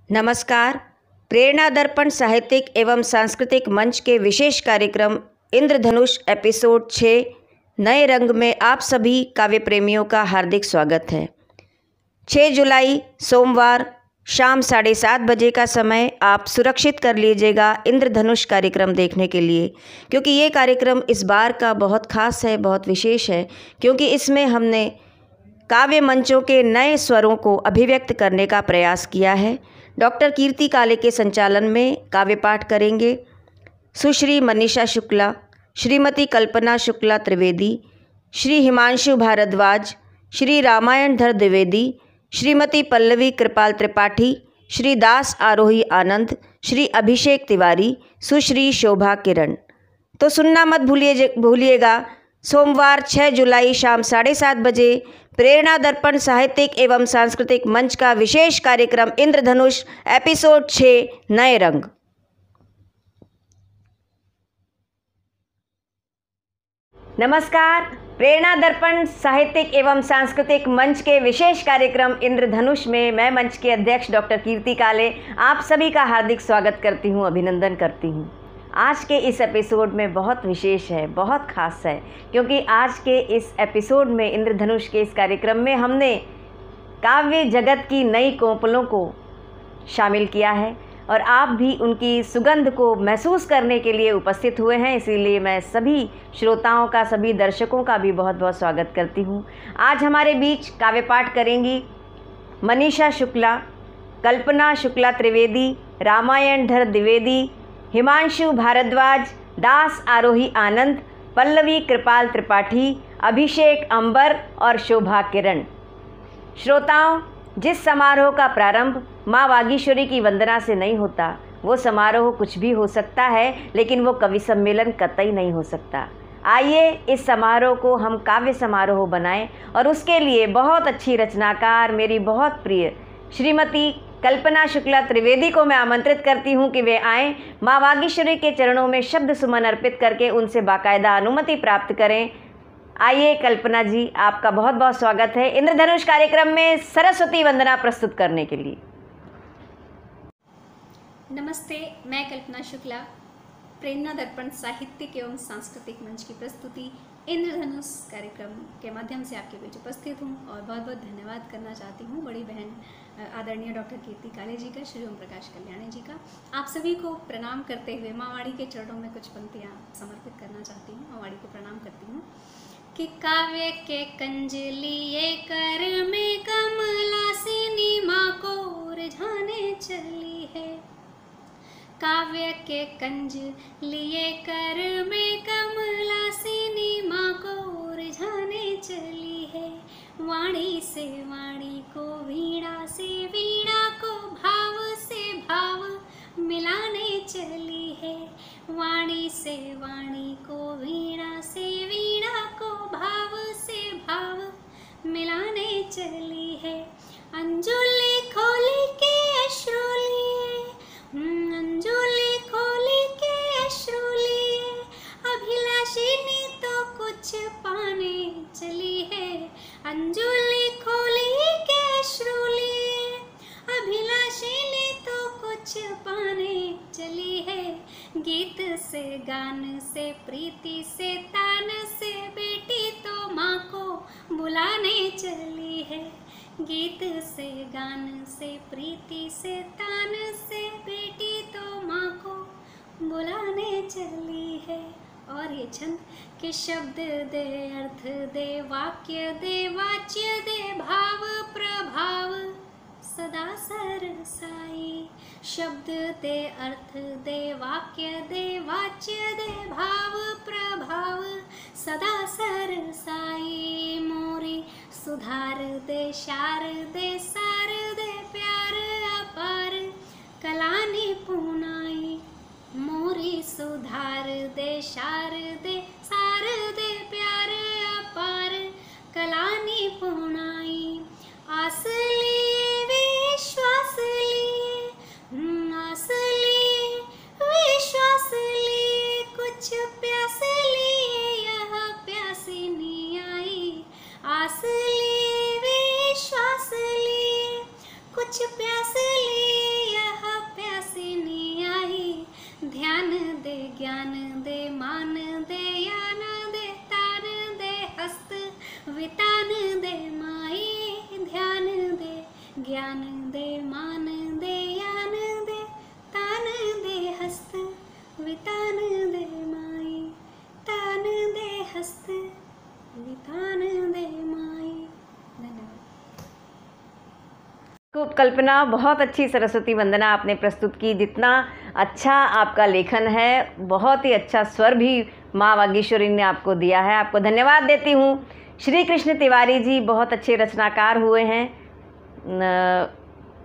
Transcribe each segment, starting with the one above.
नमस्कार। प्रेरणा दर्पण साहित्यिक एवं सांस्कृतिक मंच के विशेष कार्यक्रम इंद्रधनुष एपिसोड 6 नए रंग में आप सभी काव्य प्रेमियों का हार्दिक स्वागत है। 6 जुलाई सोमवार शाम 7:30 बजे का समय आप सुरक्षित कर लीजिएगा इंद्रधनुष कार्यक्रम देखने के लिए, क्योंकि ये कार्यक्रम इस बार का बहुत खास है, बहुत विशेष है, क्योंकि इसमें हमने काव्य मंचों के नए स्वरों को अभिव्यक्त करने का प्रयास किया है। डॉक्टर कीर्ति काले के संचालन में काव्य पाठ करेंगे सुश्री मनीषा शुक्ला, श्रीमती कल्पना शुक्ला त्रिवेदी, श्री हिमांशु भारद्वाज, श्री रामायणधर द्विवेदी, श्रीमती पल्लवी कृपाल त्रिपाठी, श्री दास आरोही आनंद, श्री अभिषेक तिवारी, सुश्री शोभा किरण। तो सुनना मत भूलिएगा सोमवार 6 जुलाई शाम 7:30 बजे प्रेरणा दर्पण साहित्यिक एवं सांस्कृतिक मंच का विशेष कार्यक्रम इंद्रधनुष एपिसोड 6 नए रंग। नमस्कार। प्रेरणा दर्पण साहित्यिक एवं सांस्कृतिक मंच के विशेष कार्यक्रम इंद्रधनुष में मैं मंच के अध्यक्ष डॉक्टर कीर्ति काले आप सभी का हार्दिक स्वागत करती हूँ, अभिनंदन करती हूँ। आज के इस एपिसोड में बहुत विशेष है, बहुत ख़ास है, क्योंकि आज के इस एपिसोड में इंद्रधनुष के इस कार्यक्रम में हमने काव्य जगत की नई कोपलों को शामिल किया है और आप भी उनकी सुगंध को महसूस करने के लिए उपस्थित हुए हैं। इसीलिए मैं सभी श्रोताओं का, सभी दर्शकों का भी बहुत बहुत स्वागत करती हूँ। आज हमारे बीच काव्य पाठ करेंगी मनीषा शुक्ला, कल्पना शुक्ला त्रिवेदी, रामायणधर द्विवेदी, हिमांशु भारद्वाज, दास आरोही आनंद, पल्लवी कृपाल त्रिपाठी, अभिषेक अंबर और शोभा किरण। श्रोताओं, जिस समारोह का प्रारंभ माँ वागीश्वरी की वंदना से नहीं होता, वो समारोह कुछ भी हो सकता है, लेकिन वो कवि सम्मेलन कतई नहीं हो सकता। आइए इस समारोह को हम काव्य समारोह बनाएं और उसके लिए बहुत अच्छी रचनाकार, मेरी बहुत प्रिय श्रीमती कल्पना शुक्ला त्रिवेदी को मैं आमंत्रित करती हूं कि वे आएं, माँ वागीश्वरी के चरणों में शब्द सुमन अर्पित करके उनसे बाकायदा अनुमति प्राप्त करें। आइए कल्पना जी, आपका बहुत बहुत स्वागत है इंद्रधनुष कार्यक्रम में सरस्वती वंदना प्रस्तुत करने के लिए। नमस्ते, मैं कल्पना शुक्ला प्रेरणा दर्पण साहित्यिक एवं सांस्कृतिक मंच की प्रस्तुति इंद्रधनुष कार्यक्रम के माध्यम से आपके बीच उपस्थित हूँ और बहुत बहुत धन्यवाद करना चाहती हूँ बड़ी बहन आदरणीय डॉक्टर कीर्ति काले जी का, श्री ओम प्रकाश कल्याणी जी का। आप सभी को प्रणाम करते हुए माँ वाणी के चरणों में कुछ पंक्तियाँ समर्पित करना चाहती हूँ। माँ वाणी को प्रणाम करती हूँ कि काव्य के कंज लिए कर में कमलासिनी माँ को रिझाने चली है। काव्य के कंज लिए कर में कमलासिनी माँ को रिझाने चली है। वाणी से वाणी को, वीणा से वीणा को, भाव से भाव मिलाने चली है। वाणी से वाणी को, वीणा से वीणा को, भाव से भाव मिलाने चली है। अंजुली खोली के अश्रु लिए, अंजुली खोली के अश्रु लिए, अभिलाषिनी तो कुछ पाने चली है। अंजुली खोली के अश्रु लिए, अभिलाषिनी तो कुछ पाने चली है। गीत से, गान से, प्रीति से, तान से, बेटी तो माँ को बुलाने चली है। गीत से, गान से, प्रीति से, तान से, बेटी तो माँ को बुलाने चली है। और ये छंद के शब्द दे, अर्थ दे, वाक्य दे, वाच्य दे, भाव प्रभाव सदा सरसाई। शब्द दे, अर्थ दे, वाक्य दे, वाच्य दे, भाव प्रभाव सदा सरसाई। मोरी सुधार दे, शार दे, सार दे, प्यार अपार कलानी पुनाई। मोरी सुधार दे, शार दे, सार दे, प्यार अपार कलानी पुनाई। आस लिए, विश्वास लिए, आस लिए, विश्वास लिए, कुछ प्यास लिए, यह प्यासिनी आई। आस लिए, विश्वास लिए, कुछ दे मान दे यान दे तान दे हस्त वितान दे माई तान दे हस्त वितान दे माई। धन्यवाद। खूब कल्पना, बहुत अच्छी सरस्वती वंदना आपने प्रस्तुत की। जितना अच्छा आपका लेखन है, बहुत ही अच्छा स्वर भी माँ वागीश्वरी ने आपको दिया है। आपको धन्यवाद देती हूँ। श्री कृष्ण तिवारी जी बहुत अच्छे रचनाकार हुए हैं,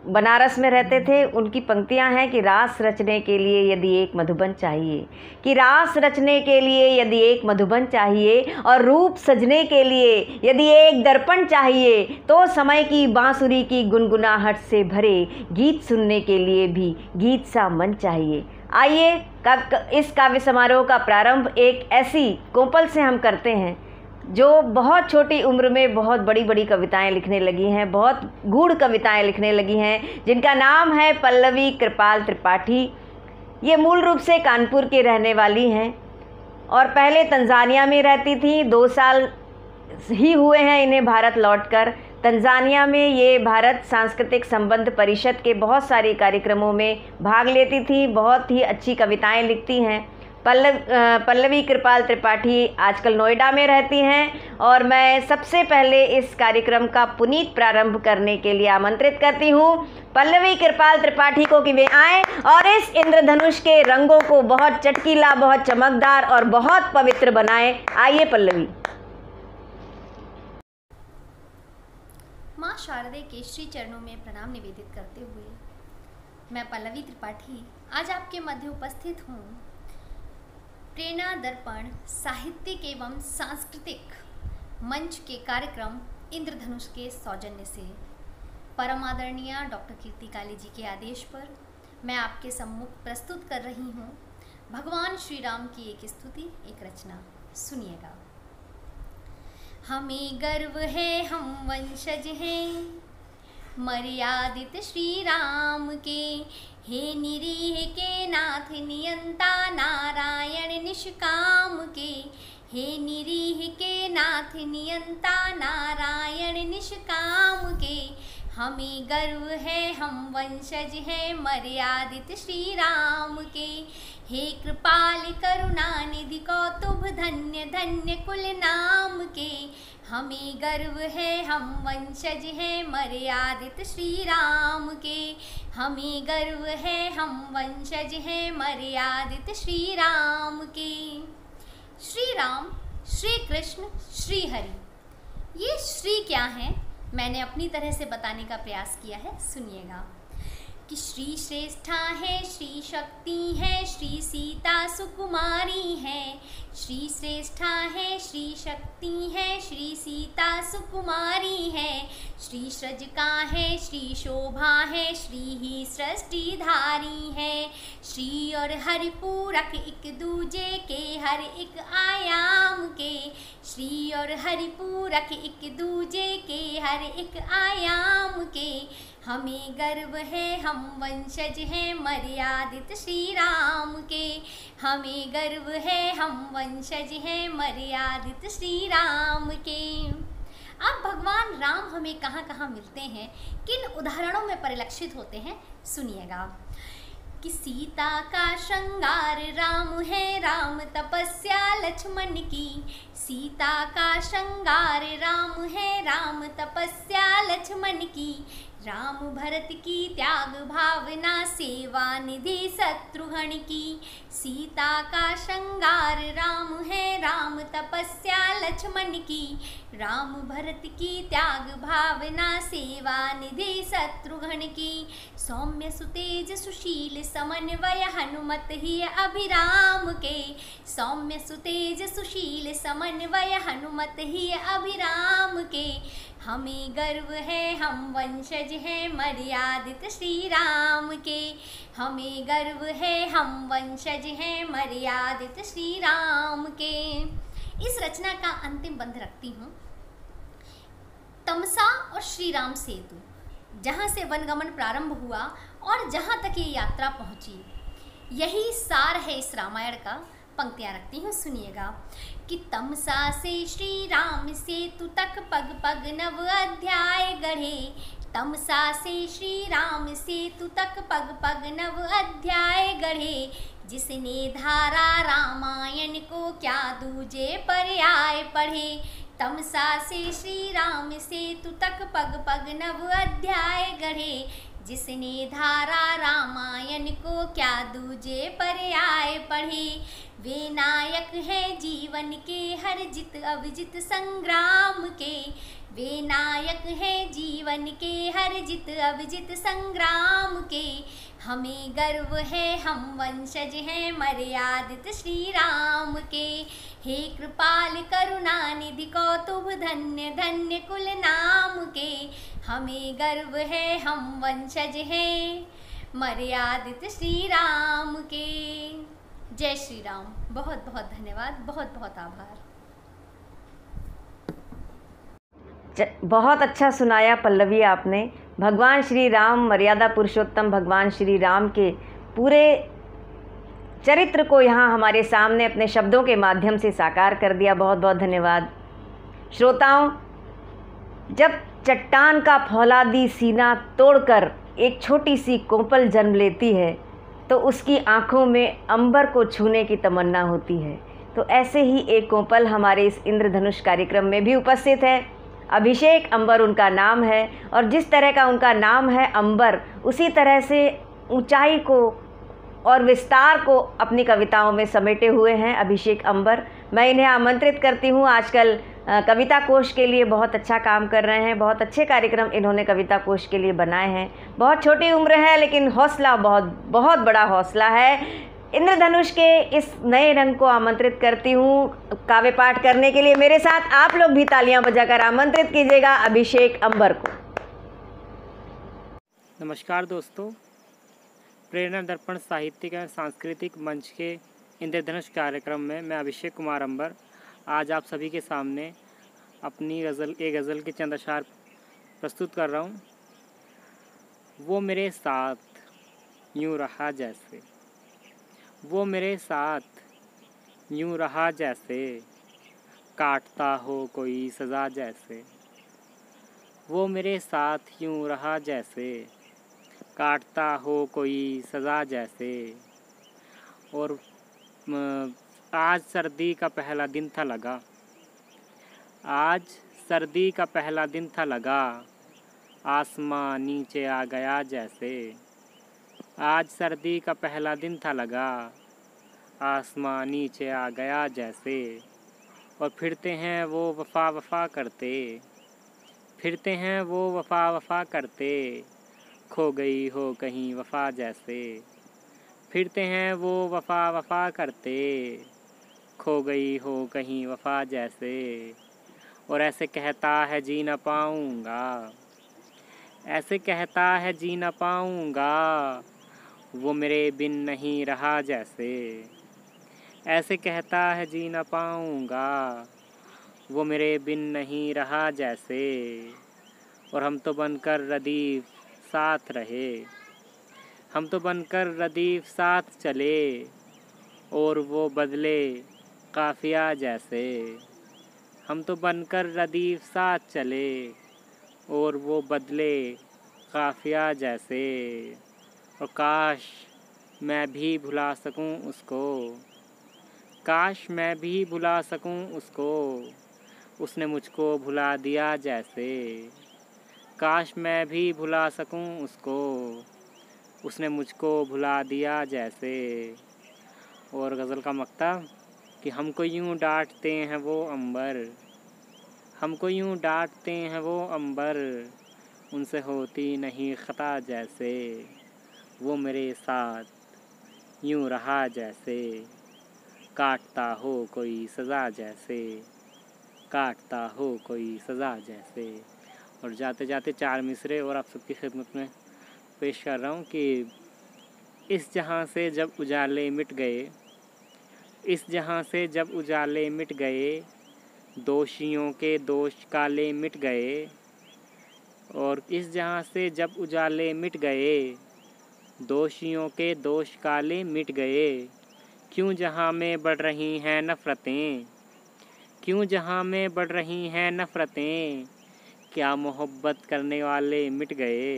बनारस में रहते थे। उनकी पंक्तियां हैं कि रास रचने के लिए यदि एक मधुबन चाहिए, कि रास रचने के लिए यदि एक मधुबन चाहिए, और रूप सजने के लिए यदि एक दर्पण चाहिए, तो समय की बांसुरी की गुनगुनाहट से भरे गीत सुनने के लिए भी गीत सा मन चाहिए। आइए इस काव्य समारोह का प्रारंभ एक ऐसी कोपल से हम करते हैं जो बहुत छोटी उम्र में बहुत बड़ी बड़ी कविताएं लिखने लगी हैं, बहुत गूढ़ कविताएं लिखने लगी हैं, जिनका नाम है पल्लवी कृपाल त्रिपाठी। ये मूल रूप से कानपुर की रहने वाली हैं और पहले तंजानिया में रहती थी। 2 साल ही हुए हैं इन्हें भारत लौटकर। तंजानिया में ये भारत सांस्कृतिक संबंध परिषद के बहुत सारे कार्यक्रमों में भाग लेती थी। बहुत ही अच्छी कविताएं लिखती हैं। पल्लवी कृपाल त्रिपाठी आजकल नोएडा में रहती हैं और मैं सबसे पहले इस कार्यक्रम का पुनीत प्रारंभ करने के लिए आमंत्रित करती हूँ पल्लवी कृपाल त्रिपाठी को कि वे आएँ और इस इंद्रधनुष के रंगों को बहुत चटकीला, बहुत चमकदार और बहुत पवित्र बनाएं। आइए पल्लवी। माँ शारदे के श्री चरणों में प्रणाम निवेदित करते हुए मैं पल्लवी त्रिपाठी आज आपके मध्य उपस्थित हूँ प्रेरणा दर्पण साहित्यिक एवं सांस्कृतिक मंच के कार्यक्रम इंद्रधनुष के सौजन्य से। परम आदरणीय डॉक्टर कीर्ति काले जी के आदेश पर मैं आपके सम्मुख प्रस्तुत कर रही हूँ भगवान श्री राम की एक स्तुति, एक रचना। सुनिएगा। हमें गर्व है, हम वंशज हैं मर्यादित श्री राम के, हे निरीह के नाथ नियंता नारायण निष्काम के, हे निरीह के नाथ नियंता नारायण निष्काम के। हमें गर्व है, हम वंशज हैं मर्यादित श्री राम के, हे कृपाल करुणा निधि कौतुभ धन्य धन्य कुल नाम के। हमें गर्व है, हम वंशज हैं मर्यादित श्री राम के, हमें गर्व है, हम वंशज हैं मर्यादित श्री राम के। श्री राम, श्री कृष्ण, श्री हरि, ये श्री क्या है मैंने अपनी तरह से बताने का प्रयास किया है। सुनिएगा कि श्री श्रेष्ठा है, श्री शक्ति है, श्री सीता सुकुमारी है। श्री श्रेष्ठा है, श्री शक्ति है, श्री सीता सुकुमारी है। श्री सृज का है, श्री शोभा है, श्री ही सृष्टिधारी है। श्री और हरि पूरक एक दूजे के हर एक आयाम के, श्री और हरि पूरक एक दूजे के हर एक आयाम के। हमें गर्व है, हम वंशज हैं मर्यादित श्री राम के, हमें गर्व है, हम वंशज हैं मर्यादित श्री राम के। अब भगवान राम हमें कहाँ कहाँ मिलते हैं, किन उदाहरणों में परिलक्षित होते हैं, सुनिएगा कि सीता का श्रृंगार राम है, राम तपस्या लक्ष्मण की। सीता का श्रृंगार राम है, राम तपस्या लक्ष्मण की। राम भरत की त्याग भावना सेवा निधि शत्रुघ्न की। सीता का श्रृंगार राम है, राम तपस्या लक्ष्मण की। राम भरत की त्याग भावना सेवा निधि शत्रुघ्न की। सौम्य सुतेज सुशील समन्वय हनुमत ही अभिराम के। सौम्य सुतेज सुशील समन्वय हनुमत ही अभिराम के। हमें गर्व है, हम वंशज हैं मर्यादित श्री राम के। हमें गर्व है, हम वंशज हैं मर्यादित श्री राम के। इस रचना का अंतिम बंध रखती हूँ तमसा और श्री राम सेतु, जहाँ से वनगमन प्रारंभ हुआ और जहाँ तक ये यात्रा पहुँची, यही सार है इस रामायण का। पंक्तियाँ रखती हूँ, सुनिएगा कि तमसा से श्री राम सेतु तक पग पग नव अध्याय गढ़े। तमसा से श्री राम सेतु तक पग पग नव अध्याय गढ़े, जिसने धारा रामायण को क्या दूजे पर्याय पढ़े। तमसा से श्री राम सेतु तक पग पग नव अध्याय गढ़े, जिसने धारा रामायण को क्या दूजे पर्याय पढ़े। वे नायक हैं जीवन के हर जित अविजित संग्राम के, वे नायक हैं जीवन के हर जित अविजित संग्राम के। हमें गर्व है हम वंशज हैं मर्यादित श्री राम के। हे कृपाल करुणा निधि कौतुभ धन्य धन्य कुल नाम के। हमें गर्व है हम वंशज हैं मर्यादित श्री राम के। जय श्री राम। बहुत बहुत धन्यवाद, बहुत बहुत आभार। बहुत अच्छा सुनाया पल्लवी आपने। भगवान श्री राम, मर्यादा पुरुषोत्तम भगवान श्री राम के पूरे चरित्र को यहाँ हमारे सामने अपने शब्दों के माध्यम से साकार कर दिया। बहुत बहुत धन्यवाद। श्रोताओं, जब चट्टान का फौलादी सीना तोड़कर एक छोटी सी कोपल जन्म लेती है तो उसकी आँखों में अंबर को छूने की तमन्ना होती है। तो ऐसे ही एक कोपल हमारे इस इंद्रधनुष कार्यक्रम में भी उपस्थित है। अभिषेक अंबर उनका नाम है, और जिस तरह का उनका नाम है अंबर, उसी तरह से ऊंचाई को और विस्तार को अपनी कविताओं में समेटे हुए हैं अभिषेक अंबर। मैं इन्हें आमंत्रित करती हूँ। आजकल कविता कोश के लिए बहुत अच्छा काम कर रहे हैं। बहुत अच्छे कार्यक्रम इन्होंने कविता कोश के लिए बनाए हैं। बहुत छोटी उम्र है लेकिन हौसला बहुत बहुत बड़ा हौसला है। इंद्रधनुष के इस नए रंग को आमंत्रित करती हूँ काव्य पाठ करने के लिए। मेरे साथ आप लोग भी तालियां बजाकर आमंत्रित कीजिएगा अभिषेक अंबर को। नमस्कार दोस्तों, प्रेरणा दर्पण साहित्यिक एवं सांस्कृतिक मंच के इंद्रधनुष कार्यक्रम में मैं अभिषेक कुमार अंबर आज आप सभी के सामने अपनी गज़ल के चंद अशार प्रस्तुत कर रहा हूँ। वो मेरे साथ यूँ रहा जैसे, वो मेरे साथ यूँ रहा जैसे, काटता हो कोई सज़ा जैसे। वो मेरे साथ यूँ रहा जैसे, काटता हो कोई सज़ा जैसे। और आज सर्दी का पहला दिन था लगा, आज सर्दी का पहला दिन था लगा, आसमां नीचे आ गया जैसे। आज सर्दी का पहला दिन था लगा, आसमां नीचे आ गया जैसे। और फिरते हैं वो वफ़ा वफ़ा करते, फिरते हैं वो वफ़ा वफ़ा करते, खो गई हो कहीं वफ़ा जैसे। फिरते हैं वो वफ़ा वफ़ा करते, खो गई हो कहीं वफ़ा जैसे। और ऐसे कहता है जी न पाऊँगा, ऐसे कहता है जी न पाऊँगा, वो मेरे बिन नहीं रहा जैसे। ऐसे कहता है जी न पाऊँगा, वो मेरे बिन नहीं रहा जैसे। और हम तो बनकर रदीफ साथ रहे, हम तो बनकर रदीफ साथ चले, और वो बदले काफ़िया जैसे। हम तो बनकर रदीफ साथ चले, और वो बदले काफ़िया जैसे। और काश मैं भी भुला सकूं उसको, काश मैं भी भुला सकूं उसको, उसने मुझको भुला दिया जैसे। काश मैं भी भुला सकूं उसको, उसने मुझको भुला दिया जैसे। और गज़ल का मक्ता कि हमको यूँ डांटते हैं वो अंबर, हमको यूँ डांटते हैं वो अंबर, उनसे होती नहीं ख़ता जैसे। वो मेरे साथ यूँ रहा जैसे, काटता हो कोई सज़ा जैसे, काटता हो कोई सज़ा जैसे। और जाते जाते 4 मिसरे और आप सबकी खिदमत में पेश कर रहा हूँ कि इस जहाँ से जब उजाले मिट गए, इस जहाँ से जब उजाले मिट गए, दोषियों के दोष काले मिट गए। और इस जहाँ से जब उजाले मिट गए, दोषियों के दोष काले मिट गए। क्यों जहाँ में बढ़ रही हैं नफ़रतें, क्यों जहाँ में बढ़ रही हैं नफ़रतें, क्या मोहब्बत करने वाले मिट गए,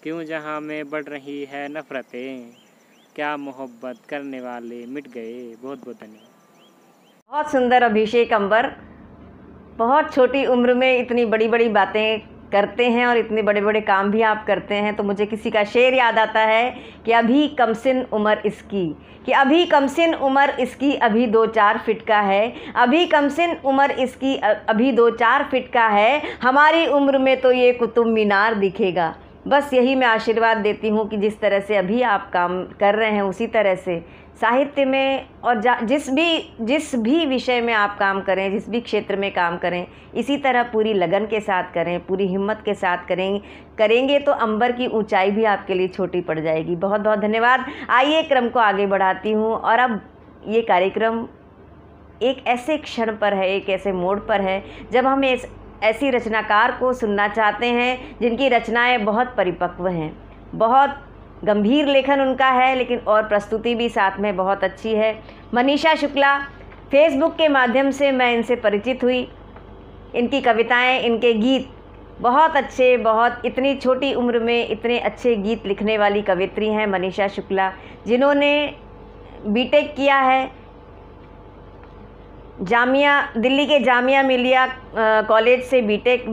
क्यों जहां में बढ़ रही है नफ़रतें, क्या मोहब्बत करने वाले मिट गए। बहुत बहुत धन्यवाद। बहुत सुंदर अभिषेक अंबर, बहुत छोटी उम्र में इतनी बड़ी बड़ी बातें करते हैं और इतने बड़े बड़े काम भी आप करते हैं। तो मुझे किसी का शेर याद आता है कि अभी कमसिन उम्र इसकी, कि अभी कमसिन उम्र इसकी अभी 2-4 फिट का है, अभी कमसिन उम्र इसकी अभी 2-4 फिट का है, हमारी उम्र में तो ये कुतुब मीनार दिखेगा। बस यही मैं आशीर्वाद देती हूँ कि जिस तरह से अभी आप काम कर रहे हैं उसी तरह से साहित्य में और जिस भी विषय में आप काम करें, जिस भी क्षेत्र में काम करें, इसी तरह पूरी लगन के साथ करें, पूरी हिम्मत के साथ करेंगे तो अंबर की ऊंचाई भी आपके लिए छोटी पड़ जाएगी। बहुत बहुत धन्यवाद। आइए क्रम को आगे बढ़ाती हूँ और अब ये कार्यक्रम एक ऐसे क्षण पर है, एक ऐसे मोड़ पर है जब हम ऐसी रचनाकार को सुनना चाहते हैं जिनकी रचनाएं बहुत परिपक्व हैं, बहुत गंभीर लेखन उनका है, लेकिन और प्रस्तुति भी साथ में बहुत अच्छी है। मनीषा शुक्ला, फेसबुक के माध्यम से मैं इनसे परिचित हुई। इनकी कविताएं, इनके गीत बहुत अच्छे, बहुत इतनी छोटी उम्र में इतने अच्छे गीत लिखने वाली कवित्री हैं मनीषा शुक्ला, जिन्होंने बीटेक किया है दिल्ली के जामिया मिलिया कॉलेज से बीटेक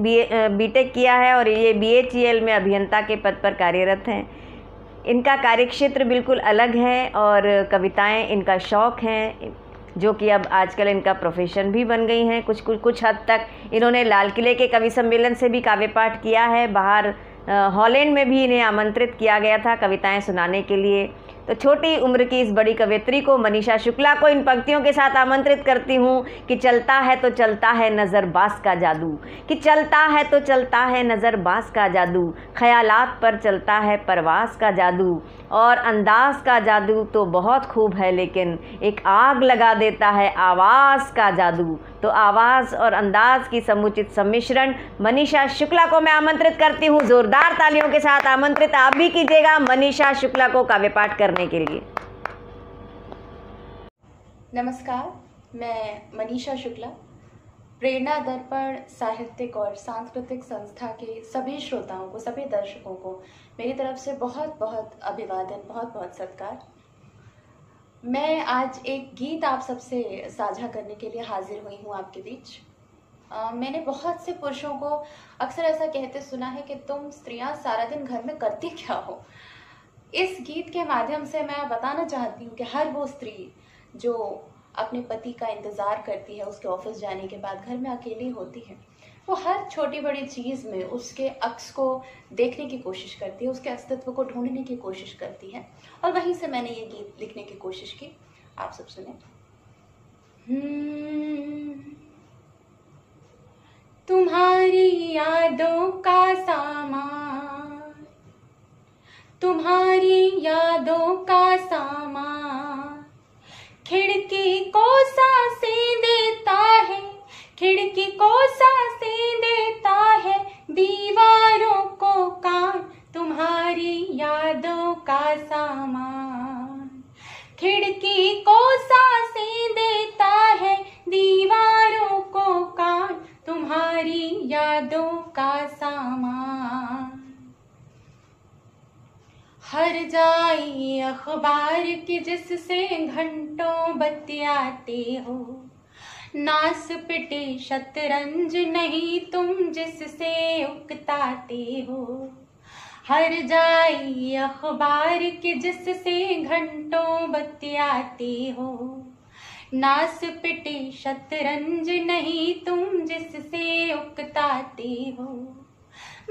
किया है और ये BHEL में अभियंता के पद पर कार्यरत हैं। इनका कार्यक्षेत्र बिल्कुल अलग है और कविताएं इनका शौक़ हैं, जो कि अब आजकल इनका प्रोफेशन भी बन गई हैं। कुछ हद तक इन्होंने लाल किले के कवि सम्मेलन से भी काव्य पाठ किया है। बाहर हॉलैंड में भी इन्हें आमंत्रित किया गया था कविताएं सुनाने के लिए। तो छोटी उम्र की इस बड़ी कवियत्री को, मनीषा शुक्ला को, इन पंक्तियों के साथ आमंत्रित करती हूँ कि चलता है तो चलता है नज़रबाज का जादू, कि चलता है तो चलता है नज़रबाज का जादू, ख़यालात पर चलता है परवाज़ का जादू, और अंदाज़ का जादू तो बहुत खूब है लेकिन एक आग लगा देता है आवाज़ का जादू। तो आवाज़ और अंदाज़ की समुचित सम्मिश्रण मनीषा शुक्ला को मैं आमंत्रित करती हूँ। ज़ोरदार तालियों के साथ आमंत्रित आप भी कीजिएगा मनीषा शुक्ला को काव्य पाठ करने के लिए। नमस्कार, मैं मनीषा शुक्ला प्रेरणा दर्पण साहित्यिक और सांस्कृतिक संस्था के सभी श्रोताओं को, सभी दर्शकों को मेरी तरफ से बहुत बहुत अभिवादन, बहुत बहुत सत्कार। मैं आज एक गीत आप सबसे साझा करने के लिए हाजिर हुई हूँ आपके बीच। मैंने बहुत से पुरुषों को अक्सर ऐसा कहते सुना है कि तुम स्त्रियां सारा दिन घर में करती क्या हो। इस गीत के माध्यम से मैं बताना चाहती हूँ कि हर वो स्त्री जो अपने पति का इंतज़ार करती है, उसके ऑफिस जाने के बाद घर में अकेली होती है, वो हर छोटी बड़ी चीज़ में उसके अक्स को देखने की कोशिश करती है, उसके अस्तित्व को ढूंढने की कोशिश करती है। और वहीं से मैंने ये गीत लिखने की कोशिश की। आप सब सुने। तुम्हारी यादों का सामान, तुम्हारी यादों का सामान, खिड़की को सांसें देता है, खिड़की को सांसें देता है, दीवारों को कान, तुम्हारी यादों का सामान, खिड़की को सांसें देता है, दीवारों को कान, तुम्हारी यादों का सामान। हर जाई अखबार की जिससे घंटों बतियाते हो, नास पिटे शतरंज नहीं तुम जिससे उकताते हो। हर जाई अखबार की जिससे घंटों बतियाते हो, नास पिटे शतरंज नहीं तुम जिससे उकताते हो।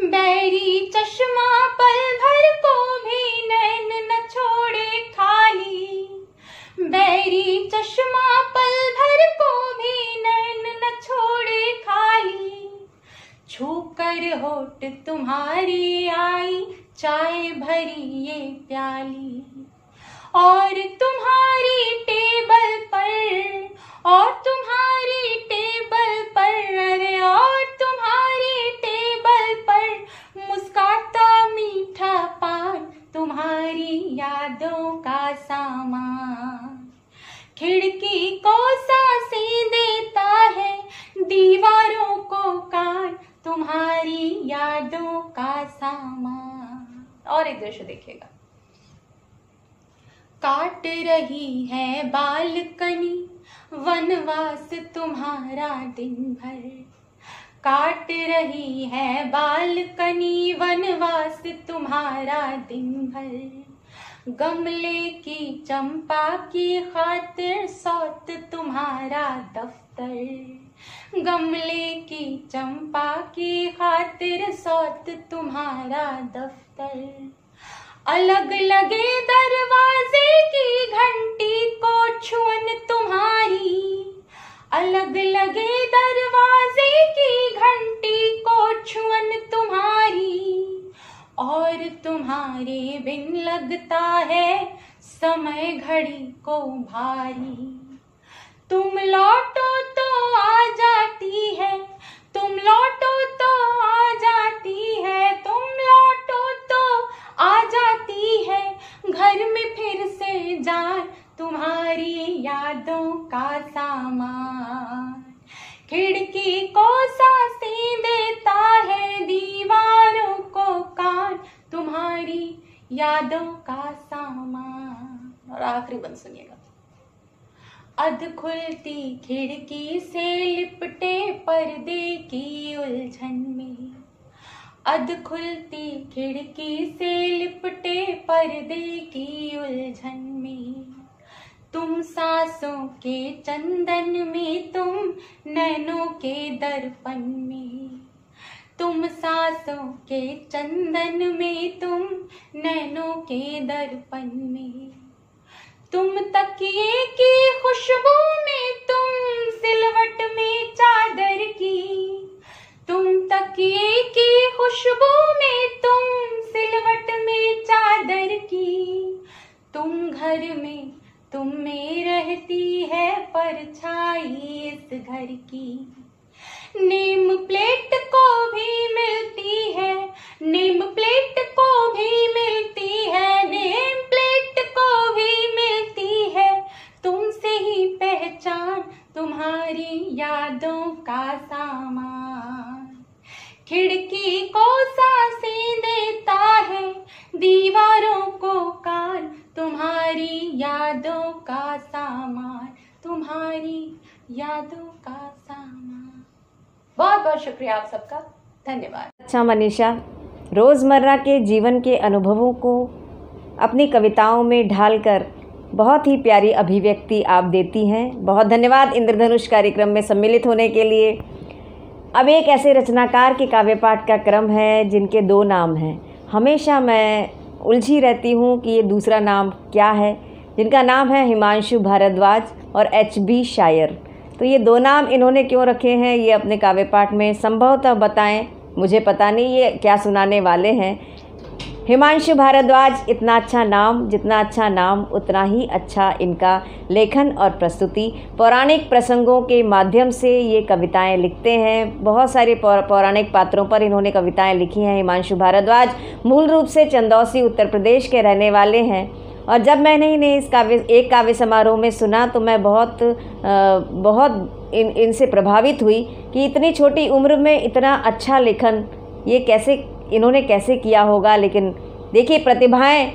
बैरी चश्मा पल भर को भी नैन न छोड़े खाली, बैरी चश्मा पल भर को भी नैन न छोड़े खाली, छू कर होठ तुम्हारी आई चाय भरी ये प्याली, और तुम्हारी टेबल पर, और तुम्हारी टेबल पर, अरे और तुम्हारी टेबल पर मुस्काता मीठा पान, तुम्हारी यादों का सामान, खिड़की को सांसें देता है, दीवारों को कान, तुम्हारी यादों का सामान। और एक दृश्य देखिएगा। काट रही है बालकनी वनवास तुम्हारा दिन भर, काट रही है बालकनी वनवास तुम्हारा दिन भर। गमले की चंपा की खातिर सौत तुम्हारा दफ्तर, गमले की चंपा की खातिर सौत तुम्हारा दफ्तर। अलग लगे दरवाजे की घंटी को छुअन तुम्हारी, अलग लगे दरवाजे की घंटी को छुअन तुम्हारी। और तुम्हारे बिन लगता है समय घड़ी को भारी। तुम लौटो तो आ जाती है, तुम लौटो तो आ जाती है, तुम लौटो तो आ जाती है। घर में फिर से जाए तुम्हारी यादों का सामान। खिड़की को सांसें देता है, दीवारों को कान तुम्हारी यादों का सामान। और आखिरी बंद सुनिएगा। अध खुलती खिड़की से लिपटे पर्दे की उलझन में, अध खुलती खिड़की से लिपटे पर्दे की उलझन में। तुम सांसों के चंदन में, तुम नैनों के दर्पण में, तुम सांसों के चंदन में, तुम नैनों के दर्पण में। तुम तकिए की खुशबू में, तुम सिलवट में चादर की, तुम तकिए की खुशबू में, तुम सिलवट में चादर की। तुम घर में तुम में रहती है परछाई इस घर की। नेम प्लेट को भी मिलती है, नेम प्लेट को भी मिलती है, नेम प्लेट को भी मिलती है। तुमसे ही पहचान तुम्हारी यादों का सामान। खिड़की को सांसें देता है, दीवारों को कान तुम्हारी यादों का सामान, तुम्हारी यादों का सामान। बहुत बहुत शुक्रिया आप सबका, धन्यवाद। अच्छा मनीषा, रोज़मर्रा के जीवन के अनुभवों को अपनी कविताओं में ढालकर बहुत ही प्यारी अभिव्यक्ति आप देती हैं। बहुत धन्यवाद इंद्रधनुष कार्यक्रम में सम्मिलित होने के लिए। अब एक ऐसे रचनाकार के काव्य पाठ का क्रम है जिनके 2 नाम हैं। हमेशा मैं उलझी रहती हूँ कि ये दूसरा नाम क्या है, जिनका नाम है हिमांशु भारद्वाज और HB शायर। तो ये 2 नाम इन्होंने क्यों रखे हैं, ये अपने काव्य पाठ में संभवतः बताएं। मुझे पता नहीं ये क्या सुनाने वाले हैं। हिमांशु भारद्वाज इतना अच्छा नाम, जितना अच्छा नाम उतना ही अच्छा इनका लेखन और प्रस्तुति। पौराणिक प्रसंगों के माध्यम से ये कविताएं लिखते हैं। बहुत सारे पौराणिक पात्रों पर इन्होंने कविताएं लिखी हैं। हिमांशु भारद्वाज मूल रूप से चंदौसी उत्तर प्रदेश के रहने वाले हैं। और जब मैंने इन्हें इस काव्य समारोह में सुना तो मैं बहुत इनसे प्रभावित हुई कि इतनी छोटी उम्र में इतना अच्छा लेखन ये इन्होंने कैसे किया होगा। लेकिन देखिए, प्रतिभाएं,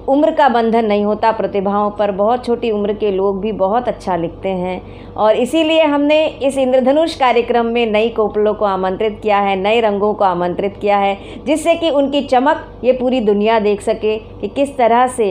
उम्र का बंधन नहीं होता प्रतिभाओं पर। बहुत छोटी उम्र के लोग भी बहुत अच्छा लिखते हैं। और इसीलिए हमने इस इंद्रधनुष कार्यक्रम में नई कोपलों को आमंत्रित किया है, नए रंगों को आमंत्रित किया है, जिससे कि उनकी चमक ये पूरी दुनिया देख सके कि किस तरह से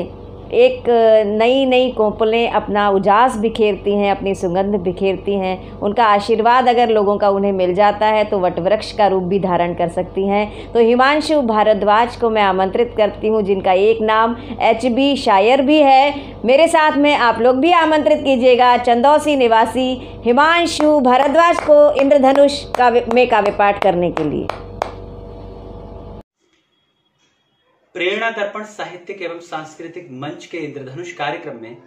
एक नई कोपलें अपना उजास बिखेरती हैं, अपनी सुगंध बिखेरती हैं। उनका आशीर्वाद अगर लोगों का उन्हें मिल जाता है तो वटवृक्ष का रूप भी धारण कर सकती हैं। तो हिमांशु भारद्वाज को मैं आमंत्रित करती हूं, जिनका एक नाम HB शायर भी है। मेरे साथ में आप लोग भी आमंत्रित कीजिएगा चंदौसी निवासी हिमांशु भारद्वाज को इंद्रधनुष में काव्य पाठ करने के लिए। प्रेरणा दर्पण साहित्यिक एवं सांस्कृतिक मंच के इंद्रधनुष कार्यक्रम में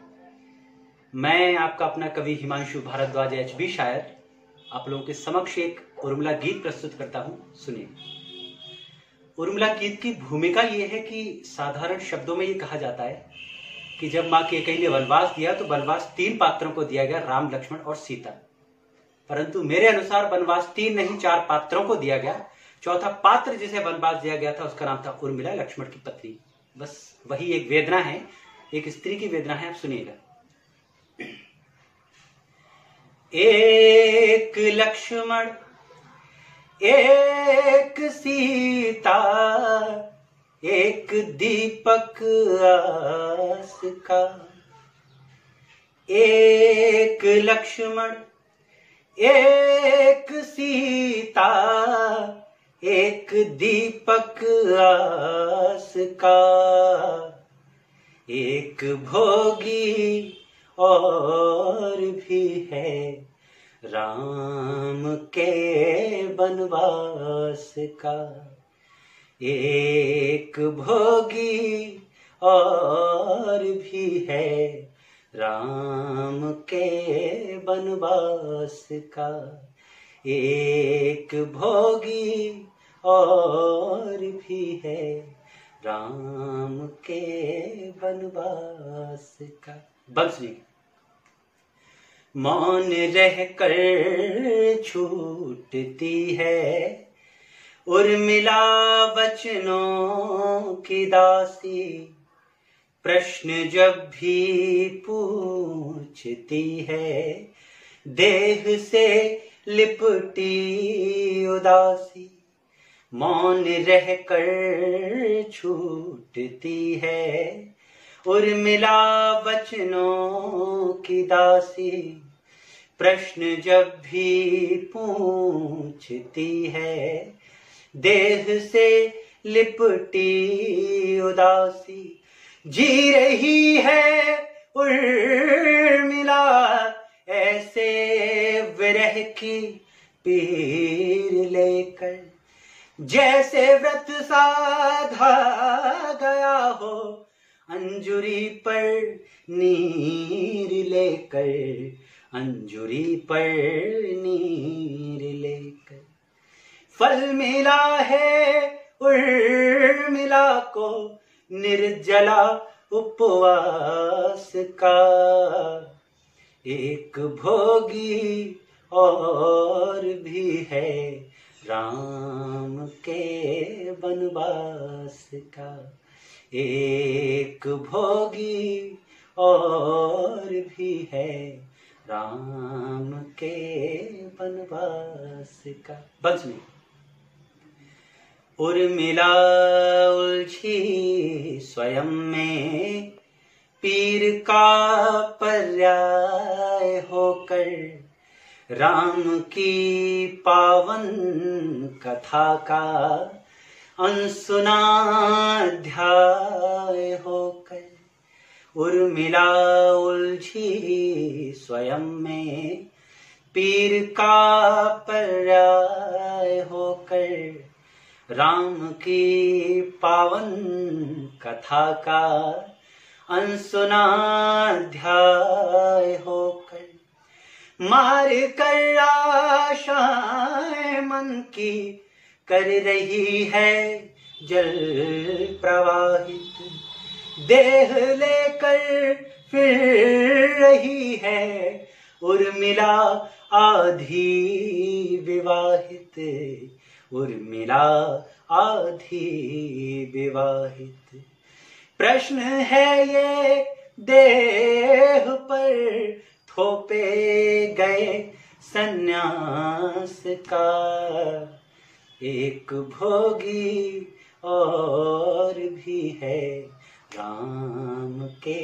मैं आपका अपना कवि हिमांशु भारद्वाज HB शायर आप लोगों के समक्ष एक उर्मिला गीत प्रस्तुत करता हूं। सुनिए। उर्मिला गीत की भूमिका ये है कि साधारण शब्दों में ये कहा जाता है कि जब मां कैकेयी ने वनवास दिया तो वनवास 3 पात्रों को दिया गया, राम, लक्ष्मण और सीता। परंतु मेरे अनुसार वनवास 3 नहीं 4 पात्रों को दिया गया। चौथा पात्र जिसे वनवास दिया गया था उसका नाम था उर्मिला, लक्ष्मण की पत्नी। बस वही एक वेदना है, एक स्त्री की वेदना है। आप सुनिएगा। एक लक्ष्मण एक सीता, एक दीपक आस का। एक लक्ष्मण एक सीता, एक दीपक आस का। एक भोगी और भी है राम के वनवास का। एक भोगी और भी है राम के वनवास का। एक भोगी और भी है राम के वनवास का। बंसरी मौन रह कर छूटती है उर्मिला वचनों की दासी। प्रश्न जब भी पूछती है देह से लिपटी उदासी। मौन रह कर छूटती है उर्मिला वचनों की दासी। प्रश्न जब भी पूछती है देह से लिपटी उदासी। जी रही है उर्मिला ऐसे विरह की पीर लेकर, जैसे व्रत साधा गया हो अंजुरी पर नीर लेकर। अंजुरी पर नीर लेकर फल मिला है उर्मिला को निर्जला उपवास का। एक भोगी और भी है राम के वनवास का। एक भोगी और भी है राम के वनवास का। बंस में उर्मिला उलझी स्वयं में पीर का पर्याय होकर, राम की पावन कथा का अनसुना अध्याय होकर। उर्मिला उलझी स्वयं में पीर का पर्याय होकर, राम की पावन कथा का अनसुना अध्याय होकर। मार कर आशाएं मन की कर रही है जल प्रवाहित, देह लेकर फिर रही है उर्मिला आधी विवाहित। उर्मिला आधी विवाहित। प्रश्न है ये देह पर थोपे गए सन्यास का। एक भोगी और भी है राम के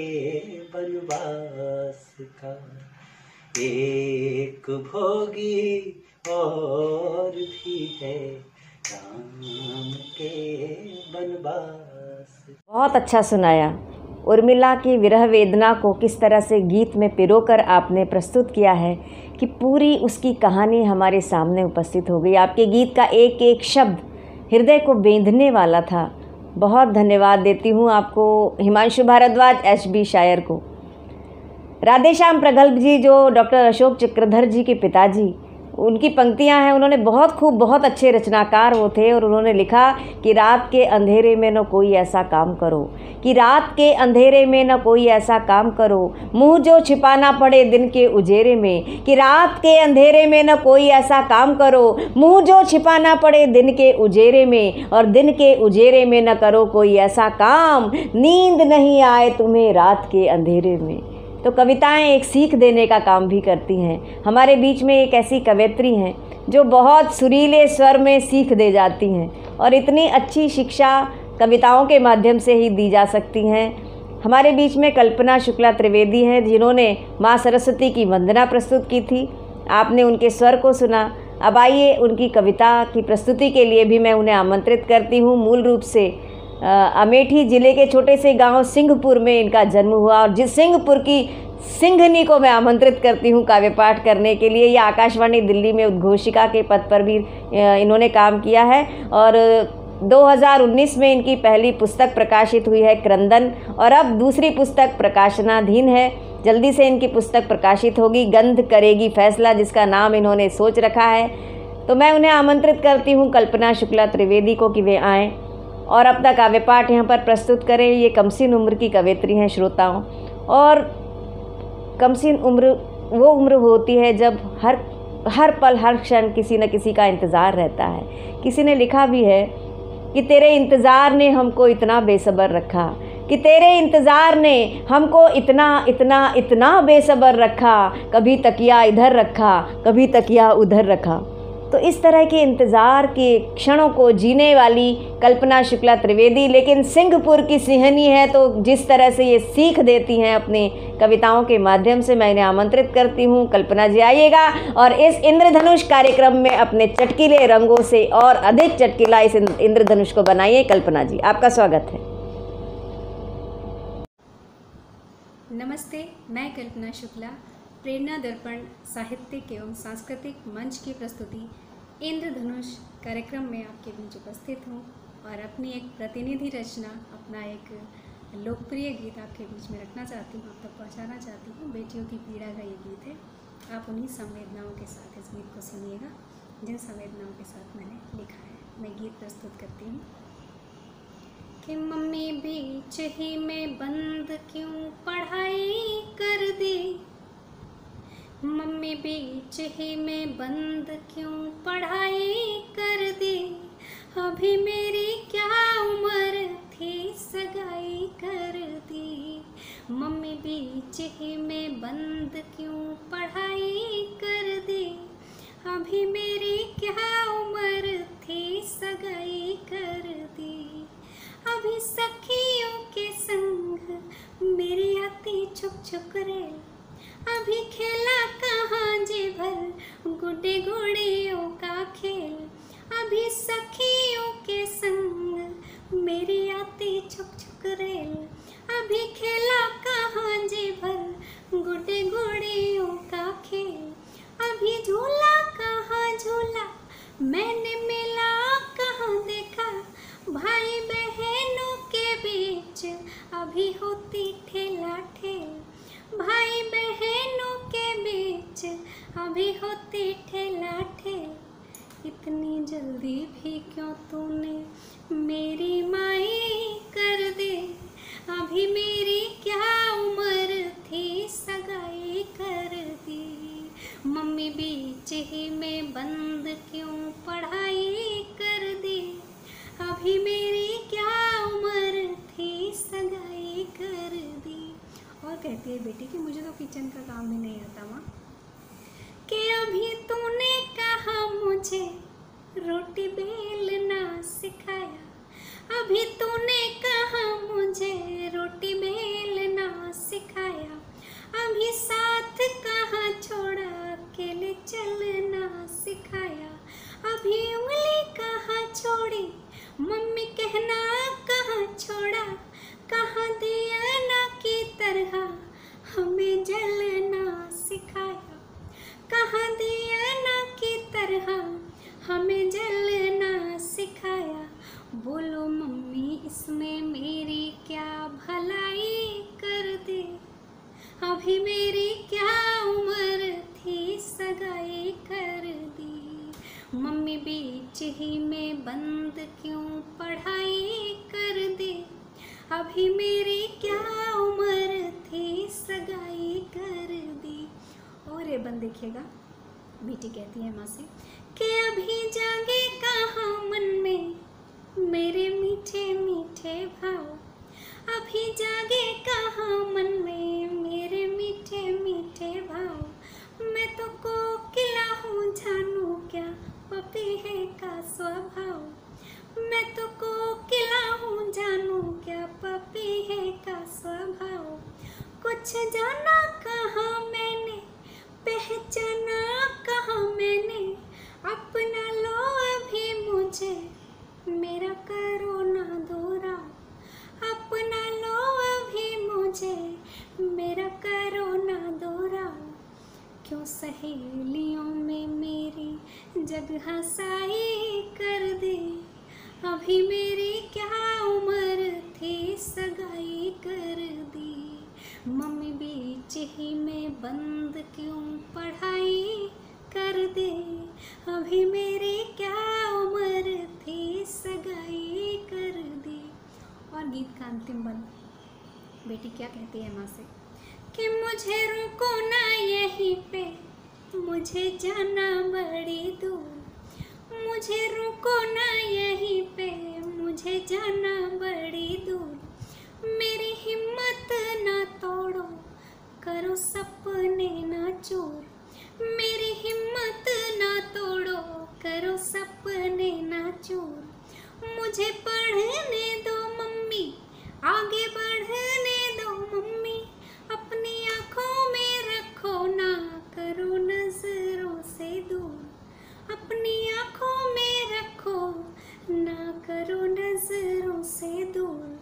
वनवास का। एक भोगी और भी है राम के वनवास। बहुत अच्छा सुनाया। उर्मिला की विरह वेदना को किस तरह से गीत में पिरोकर आपने प्रस्तुत किया है कि पूरी उसकी कहानी हमारे सामने उपस्थित हो गई। आपके गीत का एक एक शब्द हृदय को बेंधने वाला था। बहुत धन्यवाद देती हूँ आपको हिमांशु भारद्वाज HB शायर को। राधेश्याम प्रगल्भ जी जो डॉक्टर अशोक चक्रधर जी के पिताजी, उनकी पंक्तियां हैं, उन्होंने बहुत खूब, बहुत अच्छे रचनाकार वो थे। और उन्होंने लिखा कि रात के अंधेरे में न कोई ऐसा काम करो, कि रात के अंधेरे में न कोई ऐसा काम करो, मुंह जो छिपाना पड़े दिन के उजेरे में। कि रात के अंधेरे में न कोई ऐसा काम करो, मुंह जो छिपाना पड़े दिन के उजेरे में। और दिन के उजेरे में न करो कोई ऐसा काम, नींद नहीं आए तुम्हें रात के अंधेरे में। तो कविताएं एक सीख देने का काम भी करती हैं। हमारे बीच में एक ऐसी कवयित्री हैं जो बहुत सुरीले स्वर में सीख दे जाती हैं, और इतनी अच्छी शिक्षा कविताओं के माध्यम से ही दी जा सकती हैं। हमारे बीच में कल्पना शुक्ला त्रिवेदी हैं, जिन्होंने माँ सरस्वती की वंदना प्रस्तुत की थी। आपने उनके स्वर को सुना। अब आइए उनकी कविता की प्रस्तुति के लिए भी मैं उन्हें आमंत्रित करती हूँ। मूल रूप से अमेठी ज़िले के छोटे से गांव सिंहपुर में इनका जन्म हुआ, और जिस सिंहपुर की सिंघनी को मैं आमंत्रित करती हूँ काव्य पाठ करने के लिए। ये आकाशवाणी दिल्ली में उद्घोषिका के पद पर भी इन्होंने काम किया है। और 2019 में इनकी पहली पुस्तक प्रकाशित हुई है क्रंदन, और अब दूसरी पुस्तक प्रकाशनाधीन है। जल्दी से इनकी पुस्तक प्रकाशित होगी, गंध करेगी फैसला, जिसका नाम इन्होंने सोच रखा है। तो मैं उन्हें आमंत्रित करती हूँ, कल्पना शुक्ला त्रिवेदी को, कि वे आएँ और अपना काव्य पाठ यहाँ पर प्रस्तुत करें। ये कमसिन उम्र की कवयित्री हैं श्रोताओं, और कमसिन उम्र वो उम्र होती है जब हर पल हर क्षण किसी न किसी का इंतज़ार रहता है। किसी ने लिखा भी है कि तेरे इंतज़ार ने हमको इतना बेसब्र रखा, कि तेरे इंतज़ार ने हमको इतना इतना इतना बेसब्र रखा, कभी तकिया इधर रखा, कभी तकिया उधर रखा। तो इस तरह के इंतज़ार के क्षणों को जीने वाली कल्पना शुक्ला त्रिवेदी, लेकिन सिंहपुर की सिंहनी है, तो जिस तरह से ये सीख देती हैं अपनी कविताओं के माध्यम से, मैं इन्हें आमंत्रित करती हूँ। कल्पना जी आइएगा और इस इंद्रधनुष कार्यक्रम में अपने चटकीले रंगों से और अधिक चटकीला इस इंद्रधनुष को बनाइए। कल्पना जी, आपका स्वागत है। नमस्ते, मैं कल्पना शुक्ला प्रेरणा दर्पण साहित्यिक एवं सांस्कृतिक मंच की प्रस्तुति इंद्रधनुष कार्यक्रम में आपके बीच उपस्थित हूँ, और अपनी एक प्रतिनिधि रचना, अपना एक लोकप्रिय गीत आपके बीच में रखना चाहती हूँ, आप तक पहुँचाना चाहती हूँ। बेटियों की पीड़ा का ये गीत है। आप उन्हीं संवेदनाओं के साथ इस गीत को सुनिएगा जिन संवेदनाओं के साथ मैंने लिखा है। मैं गीत प्रस्तुत करती हूँ। कि मम्मी बीच ही में बंद क्यों पढ़ाई कर दी, मम्मी बीच ही में बंद क्यों पढ़ाई कर दी, अभी मेरी क्या उम्र थी सगाई कर दी, मम्मी बीच ही में बंद क्यों पढ़ाई कर दी, अभी मेरी क्या उम्र थी सगाई कर दी, अभी सखियों के संग मेरी आती छुक छुक रेल, अभी खेला कहाँ जी भर गुड्डे गुड़ियों का खेल, अभी सखियों के संग मेरी आती छुक छुक रेल, अभी खेला कहाँ जी भर गुड्डे गुड़ियों का खेल, अभी झूला कहाँ झूला मैंने मेला कहाँ देखा, भाई बहनों के बीच अभी होती ठेला ठेल, भाई बहनों के बीच अभी होती ठेला ठेल, इतनी जल्दी भी क्यों तूने मेरी माई कर दे, अभी मेरी क्या उम्र थी सगाई कर दी, मम्मी बीच ही में बंद क्यों पढ़ाई कर दी, अभी मेरी क्या उम्र थी सगाई कर दी। और कहती है बेटी कि मुझे तो किचन का काम भी नहीं आता माँ, कि अभी तूने कहा मुझे रोटी बेलना सिखाया, अभी तूने कहा मुझे रोटी बेलना सिखाया, अभी साथ कहाँ छोड़ा अकेले चलना सिखाया, अभी उंगली कहाँ छोड़ी मम्मी कहना कहाँ छोड़ा, कहाँ दिया ना की तरह हमें जलना सिखाया, कहाँ दिया ना की तरह हमें जलना सिखाया, बोलो मम्मी इसमें मेरी क्या भलाई क्यों पढ़ाई कर दे, अभी मेरी क्या उम्र थी सगाई कर दी। और ये बंद देखिएगा, बेटी कहती है माँ से कि अभी जागे कहाँ मन में मेरे मीठे मीठे भाव, अभी जागे कहाँ मन में मेरे मीठे मीठे भाव। मैं तो कोकिला हूँ जानू क्या पपीहे का स्वभाव, मैं तो कोकिला हूँ जानू क्या पपीहे का स्वभाव। कुछ जाना कहाँ मैंने पहचाना कहाँ मैंने, अपना लो अभी मुझे मेरा करो ना दोहरा, अपना लो अभी मुझे मेरा करो ना दोहरा। क्यों सहेलियों में मेरी जगह साई कर दे, अभी मेरी क्या उम्र थी सगाई कर दी। मम्मी बीच ही में बंद क्यों पढ़ाई कर दे, अभी मेरी क्या उम्र थी सगाई कर दी। और गीत का अंतिम बंद, बेटी क्या कहती है माँ से कि मुझे रुको ना यहीं पे मुझे जाना बड़ी दूर, मुझे रुको ना यहीं पे मुझे जाना बड़ी दूर। मेरी हिम्मत ना तोड़ो करो सपने ना चूर, मेरी हिम्मत ना तोड़ो करो सपने ना चूर। मुझे पढ़ने दो मम्मी आगे बढ़ने दो मम्मी, अपनी आँखों में रखो ना करो नजरों से दूर, अपनी आँखों में रखो ना करो नजरों से दूर।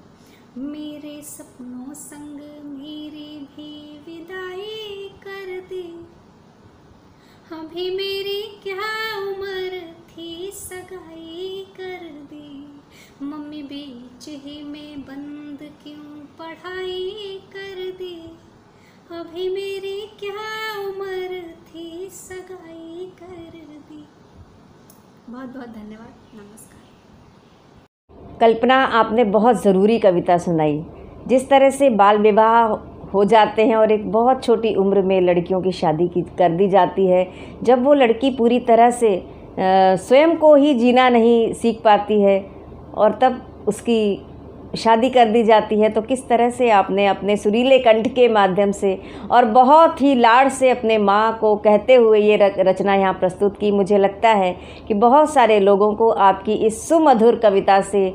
मेरे सपनों संग मेरी भी विदाई कर दी, अभी मेरी क्या उम्र थी सगाई कर दी। मम्मी बीच ही में बंद क्यों पढ़ाई कर दी, अभी मेरी क्या उम्र थी सगाई कर दी। बहुत बहुत धन्यवाद, नमस्कार। कल्पना, आपने बहुत ज़रूरी कविता सुनाई। जिस तरह से बाल विवाह हो जाते हैं और एक बहुत छोटी उम्र में लड़कियों की शादी कर दी जाती है, जब वो लड़की पूरी तरह से स्वयं को ही जीना नहीं सीख पाती है और तब उसकी शादी कर दी जाती है, तो किस तरह से आपने अपने सुरीले कंठ के माध्यम से और बहुत ही लाड़ से अपने माँ को कहते हुए ये रचना यहाँ प्रस्तुत की। मुझे लगता है कि बहुत सारे लोगों को आपकी इस सुमधुर कविता से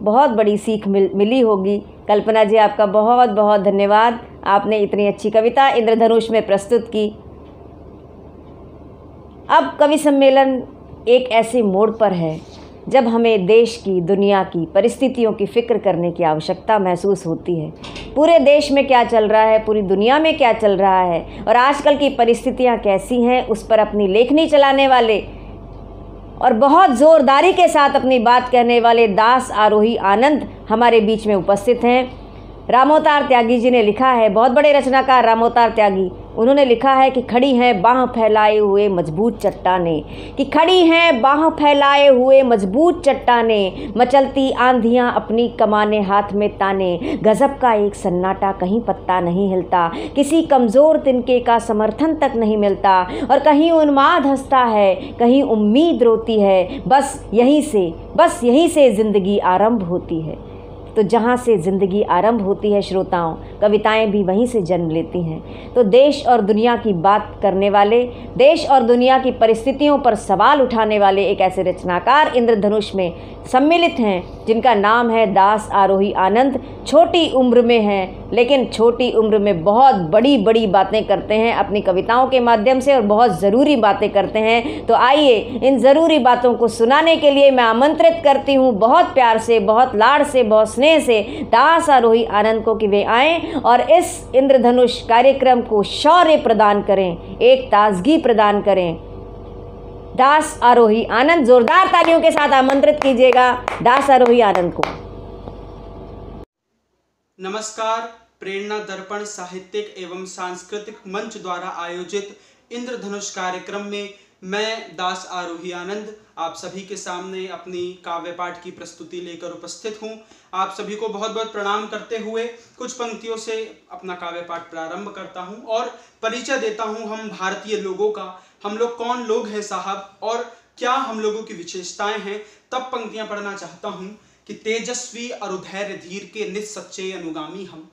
बहुत बड़ी सीख मिली होगी। कल्पना जी, आपका बहुत बहुत धन्यवाद, आपने इतनी अच्छी कविता इंद्रधनुष में प्रस्तुत की। अब कवि सम्मेलन एक ऐसे मोड़ पर है जब हमें देश की, दुनिया की परिस्थितियों की फ़िक्र करने की आवश्यकता महसूस होती है। पूरे देश में क्या चल रहा है, पूरी दुनिया में क्या चल रहा है और आजकल की परिस्थितियां कैसी हैं, उस पर अपनी लेखनी चलाने वाले और बहुत ज़ोरदारी के साथ अपनी बात कहने वाले दास आरोही आनंद हमारे बीच में उपस्थित हैं। रामोतार त्यागी जी ने लिखा है, बहुत बड़े रचनाकार रामोतार त्यागी, उन्होंने लिखा है कि खड़ी हैं बाह फैलाए हुए मजबूत चट्टानें, कि खड़ी हैं बाह फैलाए हुए मजबूत चट्टानें, मचलती आंधियां अपनी कमाने हाथ में ताने, गजब का एक सन्नाटा, कहीं पत्ता नहीं हिलता, किसी कमज़ोर तिनके का समर्थन तक नहीं मिलता, और कहीं उन्माद हंसता है, कहीं उम्मीद रोती है, बस यहीं से ज़िंदगी आरंभ होती है। तो जहाँ से ज़िंदगी आरंभ होती है श्रोताओं, कविताएं भी वहीं से जन्म लेती हैं। तो देश और दुनिया की बात करने वाले, देश और दुनिया की परिस्थितियों पर सवाल उठाने वाले एक ऐसे रचनाकार इंद्रधनुष में सम्मिलित हैं जिनका नाम है दास आरोही आनंद। छोटी उम्र में हैं, लेकिन छोटी उम्र में बहुत बड़ी बड़ी बातें करते हैं अपनी कविताओं के माध्यम से और बहुत ज़रूरी बातें करते हैं। तो आइए इन ज़रूरी बातों को सुनाने के लिए मैं आमंत्रित करती हूँ बहुत प्यार से, बहुत लाड़ से, बहुत स्नेह से दास आरोही आनंद को कि वे आएँ और इस इंद्रधनुष कार्यक्रम को शौर्य प्रदान करें, एक ताजगी प्रदान करें। दास आरोही आनंद, जोरदार तालियों के साथ आमंत्रित कीजिएगा दास आरोही आनंद को। नमस्कार। प्रेरणा दर्पण साहित्यिक एवं सांस्कृतिक मंच द्वारा आयोजित इंद्रधनुष कार्यक्रम में मैं दास आरोही आनंद आप सभी के सामने अपनी काव्य पाठ की प्रस्तुति लेकर उपस्थित हूँ। आप सभी को बहुत बहुत प्रणाम करते हुए कुछ पंक्तियों से अपना काव्य पाठ प्रारंभ करता हूँ और परिचय देता हूँ हम भारतीय लोगों का। हम लोग कौन लोग हैं साहब और क्या हम लोगों की विशेषताएं हैं। तब पंक्तियां पढ़ना चाहता हूँ कि तेजस्वी और धैर्य धीर के निस्सच्चे अनुगामी हम,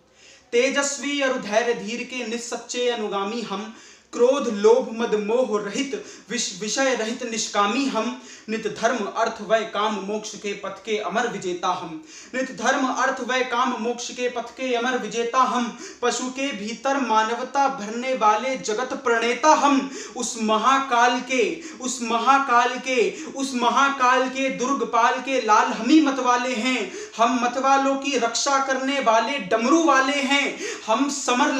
तेजस्वी और धैर्य धीर के निस्सच्चे अनुगामी हम, क्रोध लोभ मद मोह रहित विषय रहित निष्कामी हम, नित धर्म अर्थ वै काम मोक्ष के पथ के अमर विजेता हम, नित धर्म अर्थ वै काम मोक्ष के पथ के अमर विजेता हम, पशु के भीतर मानवता भरने वाले जगत प्रणेता हम, उस महाकाल के दुर्गपाल के लाल हमी मत वाले हैं, हम मत वालों की रक्षा करने वाले डमरू वाले हैं, हम समर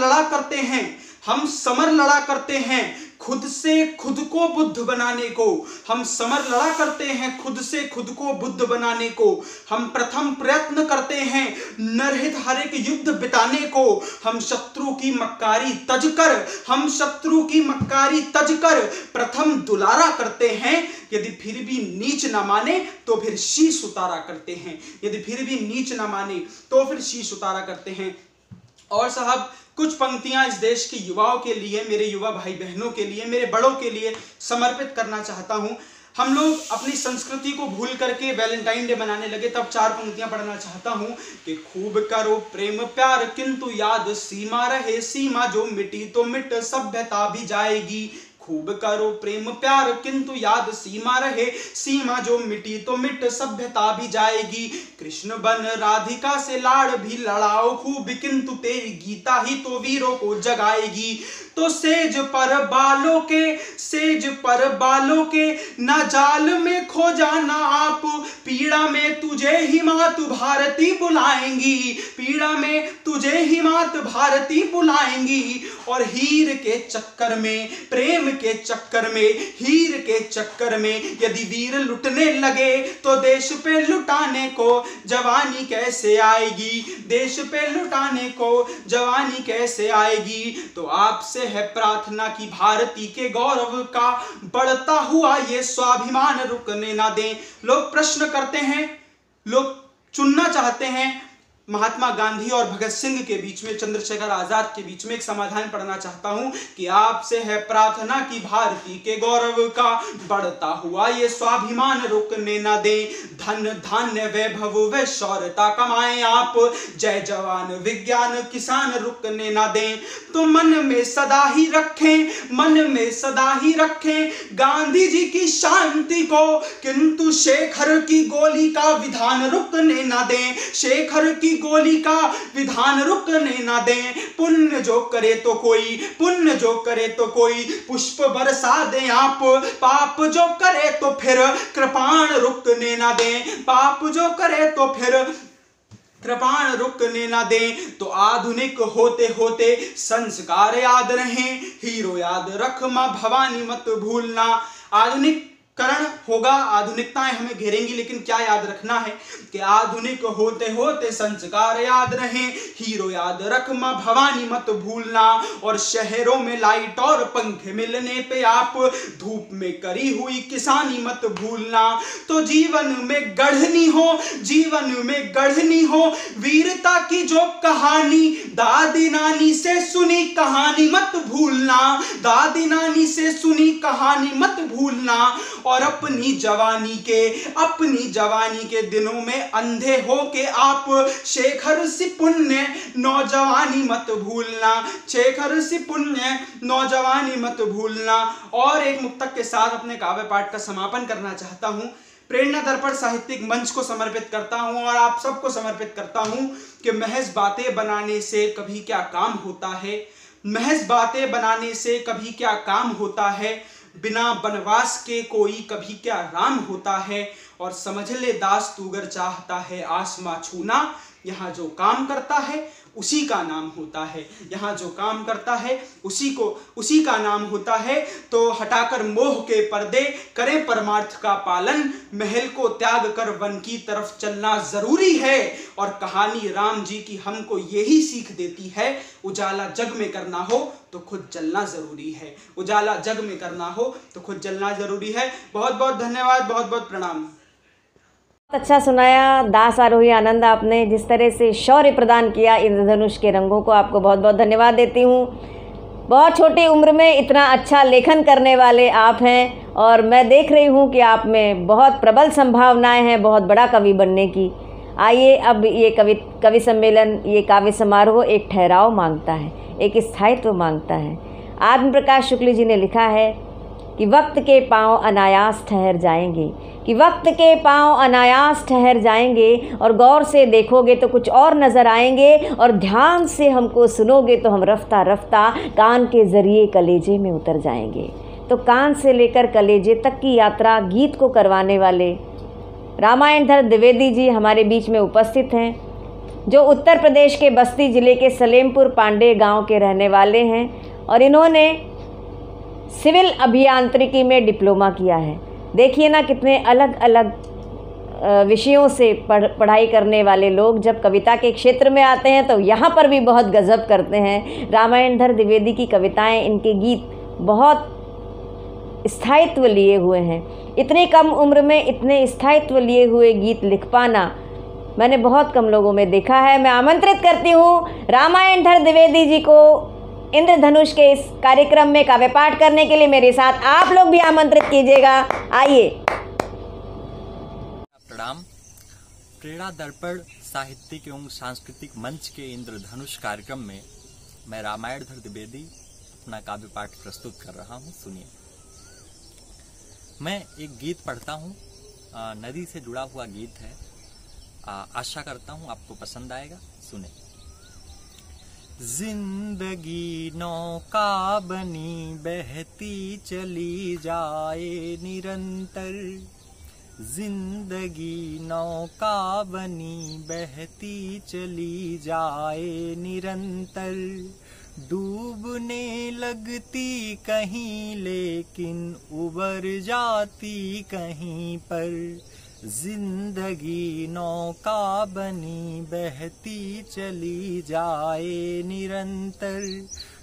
लड़ा करते हैं खुद से खुद को बुद्ध बनाने को, हम समर लड़ा करते हैं खुद से खुद को बुद्ध बनाने को, हम प्रथम प्रयत्न करते हैं नरहित हर एक युद्ध बिताने को, हम शत्रु की मक्कारी तज कर प्रथम दुलारा करते हैं, यदि फिर भी नीच न माने तो फिर शीश उतारा करते हैं, यदि फिर भी नीच न माने तो फिर शीश उतारा करते हैं। और साहब कुछ पंक्तियां इस देश के युवाओं के लिए, मेरे युवा भाई बहनों के लिए, मेरे बड़ों के लिए समर्पित करना चाहता हूं। हम लोग अपनी संस्कृति को भूल करके वैलेंटाइन डे मनाने लगे, तब 4 पंक्तियां पढ़ना चाहता हूं कि खूब करो प्रेम प्यार किंतु याद सीमा रहे, सीमा जो मिटी तो मिट सभ्यता भी जाएगी, खूब करो प्रेम प्यार किंतु याद सीमा रहे, सीमा जो मिटी तो मिट सभ्यता भी जाएगी, कृष्ण बन राधिका से लाड़ भी लड़ाओ खूब किंतु तेरी गीता ही तो वीरों को जगाएगी, तो सेज पर बालों के ना जाल में खो जाना आप, पीड़ा में तुझे ही मात भारती बुलाएंगी, पीड़ा में तुझे ही मात भारती बुलाएंगी, और हीर के चक्कर में, प्रेम के चक्कर में, हीर के चक्कर में यदि वीर लुटने लगे तो देश पे लुटाने को जवानी कैसे आएगी, देश पे लुटाने को जवानी कैसे आएगी, तो आपसे है प्रार्थना की भारती के गौरव का बढ़ता हुआ ये स्वाभिमान रुकने ना दें। लोग प्रश्न करते हैं, लोग चुनना चाहते हैं महात्मा गांधी और भगत सिंह के बीच में, चंद्रशेखर आजाद के बीच में। एक समाधान पढ़ना चाहता हूं कि आपसे है प्रार्थना की भारती के गौरव का बढ़ता हुआ ये स्वाभिमान रुकने ना दें, धन धान्य वैभव व शौर्यता कमाएं आप, जय जवान विज्ञान किसान रुकने ना दें, तो मन में सदा ही रखें गांधी जी की शांति को, किंतु शेखर की गोली का विधान रुकने ना दें, शेखर की गोली का विधान रुकने ना दें, पुण्य जो करे तो कोई पुष्प बरसा दें आप, पाप जो करे तो फिर कृपाण रुकने ना दें, पाप जो करे तो फिर कृपाण रुकने ना दें, तो आधुनिक होते होते संस्कार याद रहें, हीरो याद रख मां भवानी मत भूलना। आधुनिक करण होगा, आधुनिकताएं हमें घेरेंगी, लेकिन क्या याद रखना है कि आधुनिक होते होते संस्कार याद रहें, हीरो याद रख मां भवानी मत भूलना, और शहरों में लाइट और पंखे मिलने पे आप धूप में करी हुई किसानी मत भूलना, तो जीवन में गढ़नी हो वीरता की जो कहानी, दादी नानी से सुनी कहानी मत भूलना, दादी नानी से सुनी कहानी मत भूलना, और अपनी जवानी के दिनों में अंधे हो के आप शेखर सी पुण्य नौजवानी मत भूलना, शेखर सी पुण्य नौजवानी मत भूलना। और एक मुक्तक के साथ अपने काव्य पाठ का समापन करना चाहता हूं। प्रेरणा दर्पण साहित्यिक मंच को समर्पित करता हूं और आप सबको समर्पित करता हूं कि महज बातें बनाने से कभी क्या काम होता है, महज बातें बनाने से कभी क्या काम होता है, बिना बनवास के कोई कभी क्या राम होता है, और समझ ले दास तू अगर चाहता है आसमां छूना, यहाँ जो काम करता है उसी का नाम होता है। यहाँ जो काम करता है उसी का नाम होता है। तो हटाकर मोह के पर्दे करें परमार्थ का पालन, महल को त्याग कर वन की तरफ चलना जरूरी है। और कहानी राम जी की हमको यही सीख देती है, उजाला जग में करना हो तो खुद जलना जरूरी है। उजाला जग में करना हो तो खुद जलना जरूरी है। बहुत बहुत धन्यवाद, बहुत बहुत प्रणाम। बहुत अच्छा सुनाया दास आरोही आनंद, आपने जिस तरह से शौर्य प्रदान किया इंद्रधनुष के रंगों को, आपको बहुत बहुत धन्यवाद देती हूँ। बहुत छोटी उम्र में इतना अच्छा लेखन करने वाले आप हैं और मैं देख रही हूँ कि आप में बहुत प्रबल संभावनाएं हैं बहुत बड़ा कवि बनने की। आइए अब ये कवि सम्मेलन, ये काव्य समारोह एक ठहराव मांगता है, एक स्थायित्व मांगता है। आत्म प्रकाश शुक्ल जी ने लिखा है कि वक्त के पांव अनायास ठहर जाएंगे, कि वक्त के पांव अनायास ठहर जाएंगे और गौर से देखोगे तो कुछ और नज़र आएंगे और ध्यान से हमको सुनोगे तो हम रफ्ता रफ्ता कान के ज़रिए कलेजे में उतर जाएंगे। तो कान से लेकर कलेजे तक की यात्रा गीत को करवाने वाले रामायणधर द्विवेदी जी हमारे बीच में उपस्थित हैं, जो उत्तर प्रदेश के बस्ती ज़िले के सलेमपुर पांडे गांव के रहने वाले हैं और इन्होंने सिविल अभियांत्रिकी में डिप्लोमा किया है। देखिए ना, कितने अलग अलग विषयों से पढ़ाई करने वाले लोग जब कविता के क्षेत्र में आते हैं तो यहाँ पर भी बहुत गजब करते हैं। रामायणधर द्विवेदी की कविताएं, इनके गीत बहुत स्थायित्व लिए हुए हैं। इतनी कम उम्र में इतने स्थायित्व लिए हुए गीत लिख पाना मैंने बहुत कम लोगों में देखा है। मैं आमंत्रित करती हूँ रामायणधर द्विवेदी जी को इंद्रधनुष के इस कार्यक्रम में काव्य पाठ करने के लिए। मेरे साथ आप लोग भी आमंत्रित कीजिएगा। आइए। प्रणाम। प्रेरणा दर्पण साहित्यिक एवं सांस्कृतिक मंच के इंद्रधनुष कार्यक्रम में मैं रामायणधर द्विवेदी अपना काव्य पाठ प्रस्तुत कर रहा हूँ। सुनिए। मैं एक गीत पढ़ता हूँ, नदी से जुड़ा हुआ गीत है। आशा करता हूँ आपको पसंद आएगा। सुने। जिंदगी नौका बनी बहती चली जाए निरंतर, जिंदगी नौका बनी बहती चली जाए निरंतर, डूबने लगती कहीं लेकिन उबर जाती कहीं पर, जिंदगी नौका बनी बहती चली जाए निरंतर,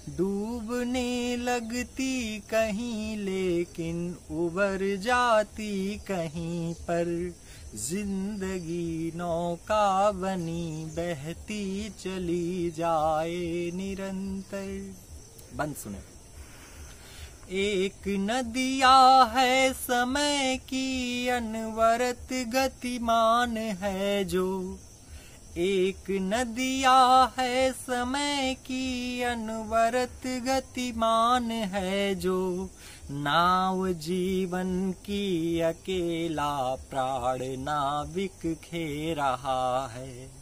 डूबने लगती कहीं लेकिन उबर जाती कहीं पर, जिंदगी नौका बनी बहती चली जाए निरंतर। बंद सुने। एक नदिया है समय की अनवरत गतिमान है जो, एक नदिया है समय की अनवरत गतिमान है जो, नाव जीवन की अकेला प्राण नाविक खे रहा है,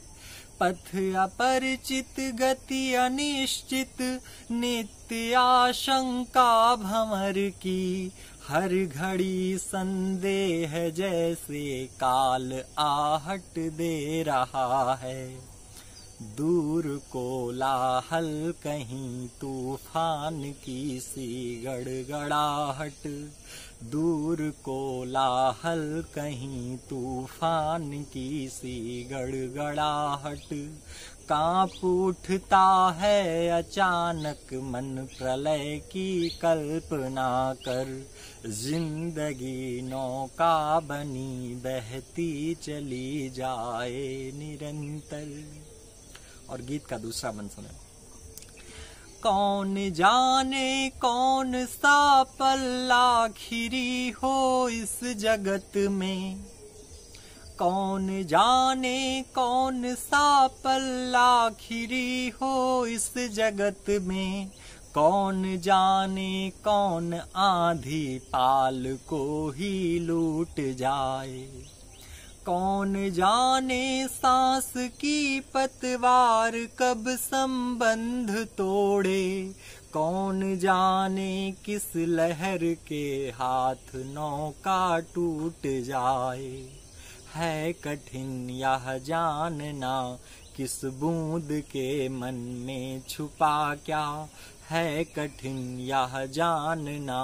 पथ अपरिचित गति अनिश्चित नित्य आशंका भंवर की, हर घड़ी संदेह जैसे काल आहट दे रहा है, दूर कोलाहल कहीं तूफान की सी गड़गड़ाहट, दूर कोलाहल कहीं तूफान की सी गड़गड़ाहट, कांप उठता है अचानक मन प्रलय की कल्पना कर, जिंदगी नौका बनी बहती चली जाए निरंतर। और गीत का दूसरा बंद सुने। कौन जाने कौन सा पल्ला खिरी हो इस जगत में, कौन जाने कौन सा पल्ला खिरी हो इस जगत में, कौन जाने कौन आंधी पाल को ही लूट जाए, कौन जाने सांस की पतवार कब संबंध तोड़े, कौन जाने किस लहर के हाथ नौका टूट जाए, है कठिन यह जानना किस बूंद के मन में छुपा क्या है कठिन यह जानना,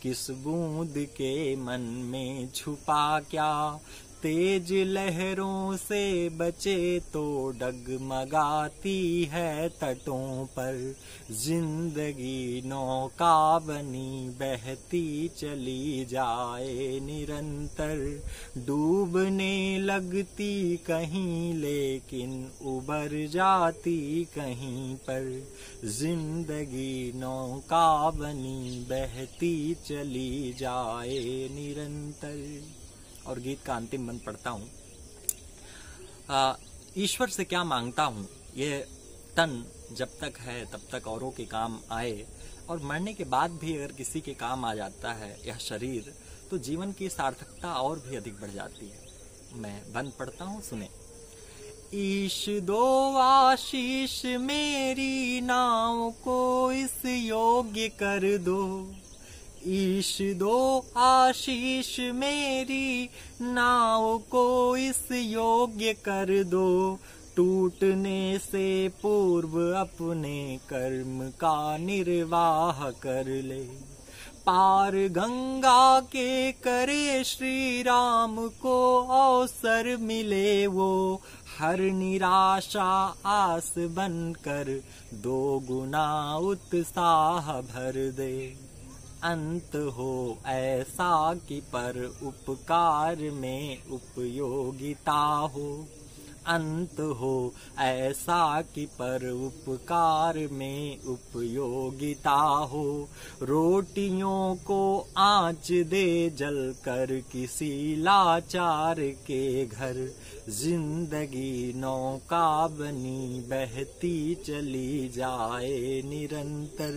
किस बूंद के मन में छुपा क्या। तेज लहरों से बचे तो डगमगाती है तटों पर, जिंदगी नौका बनी बहती चली जाए निरंतर। डूबने लगती कहीं लेकिन उबर जाती कहीं पर, जिंदगी नौका बनी बहती चली जाए निरंतर। और गीत का अंतिम बंद पढ़ता हूँ। ईश्वर से क्या मांगता हूँ, ये तन जब तक है तब तक औरों के काम आए, और मरने के बाद भी अगर किसी के काम आ जाता है यह शरीर, तो जीवन की सार्थकता और भी अधिक बढ़ जाती है। मैं बंद पढ़ता हूँ, सुने। ईश दो आशीष मेरी नाव को इस योग्य कर दो, ईश दो आशीष मेरी नाव को इस योग्य कर दो। टूटने से पूर्व अपने कर्म का निर्वाह कर ले, पार गंगा के करे श्री राम को अवसर मिले वो, हर निराशा आस बनकर दो गुना उत्साह भर दे। अंत हो ऐसा कि पर उपकार में उपयोगिता हो, अंत हो ऐसा कि पर उपकार में उपयोगिता हो। रोटियों को आँच दे जलकर किसी लाचार के घर, जिंदगी नौका बनी बहती चली जाए निरंतर।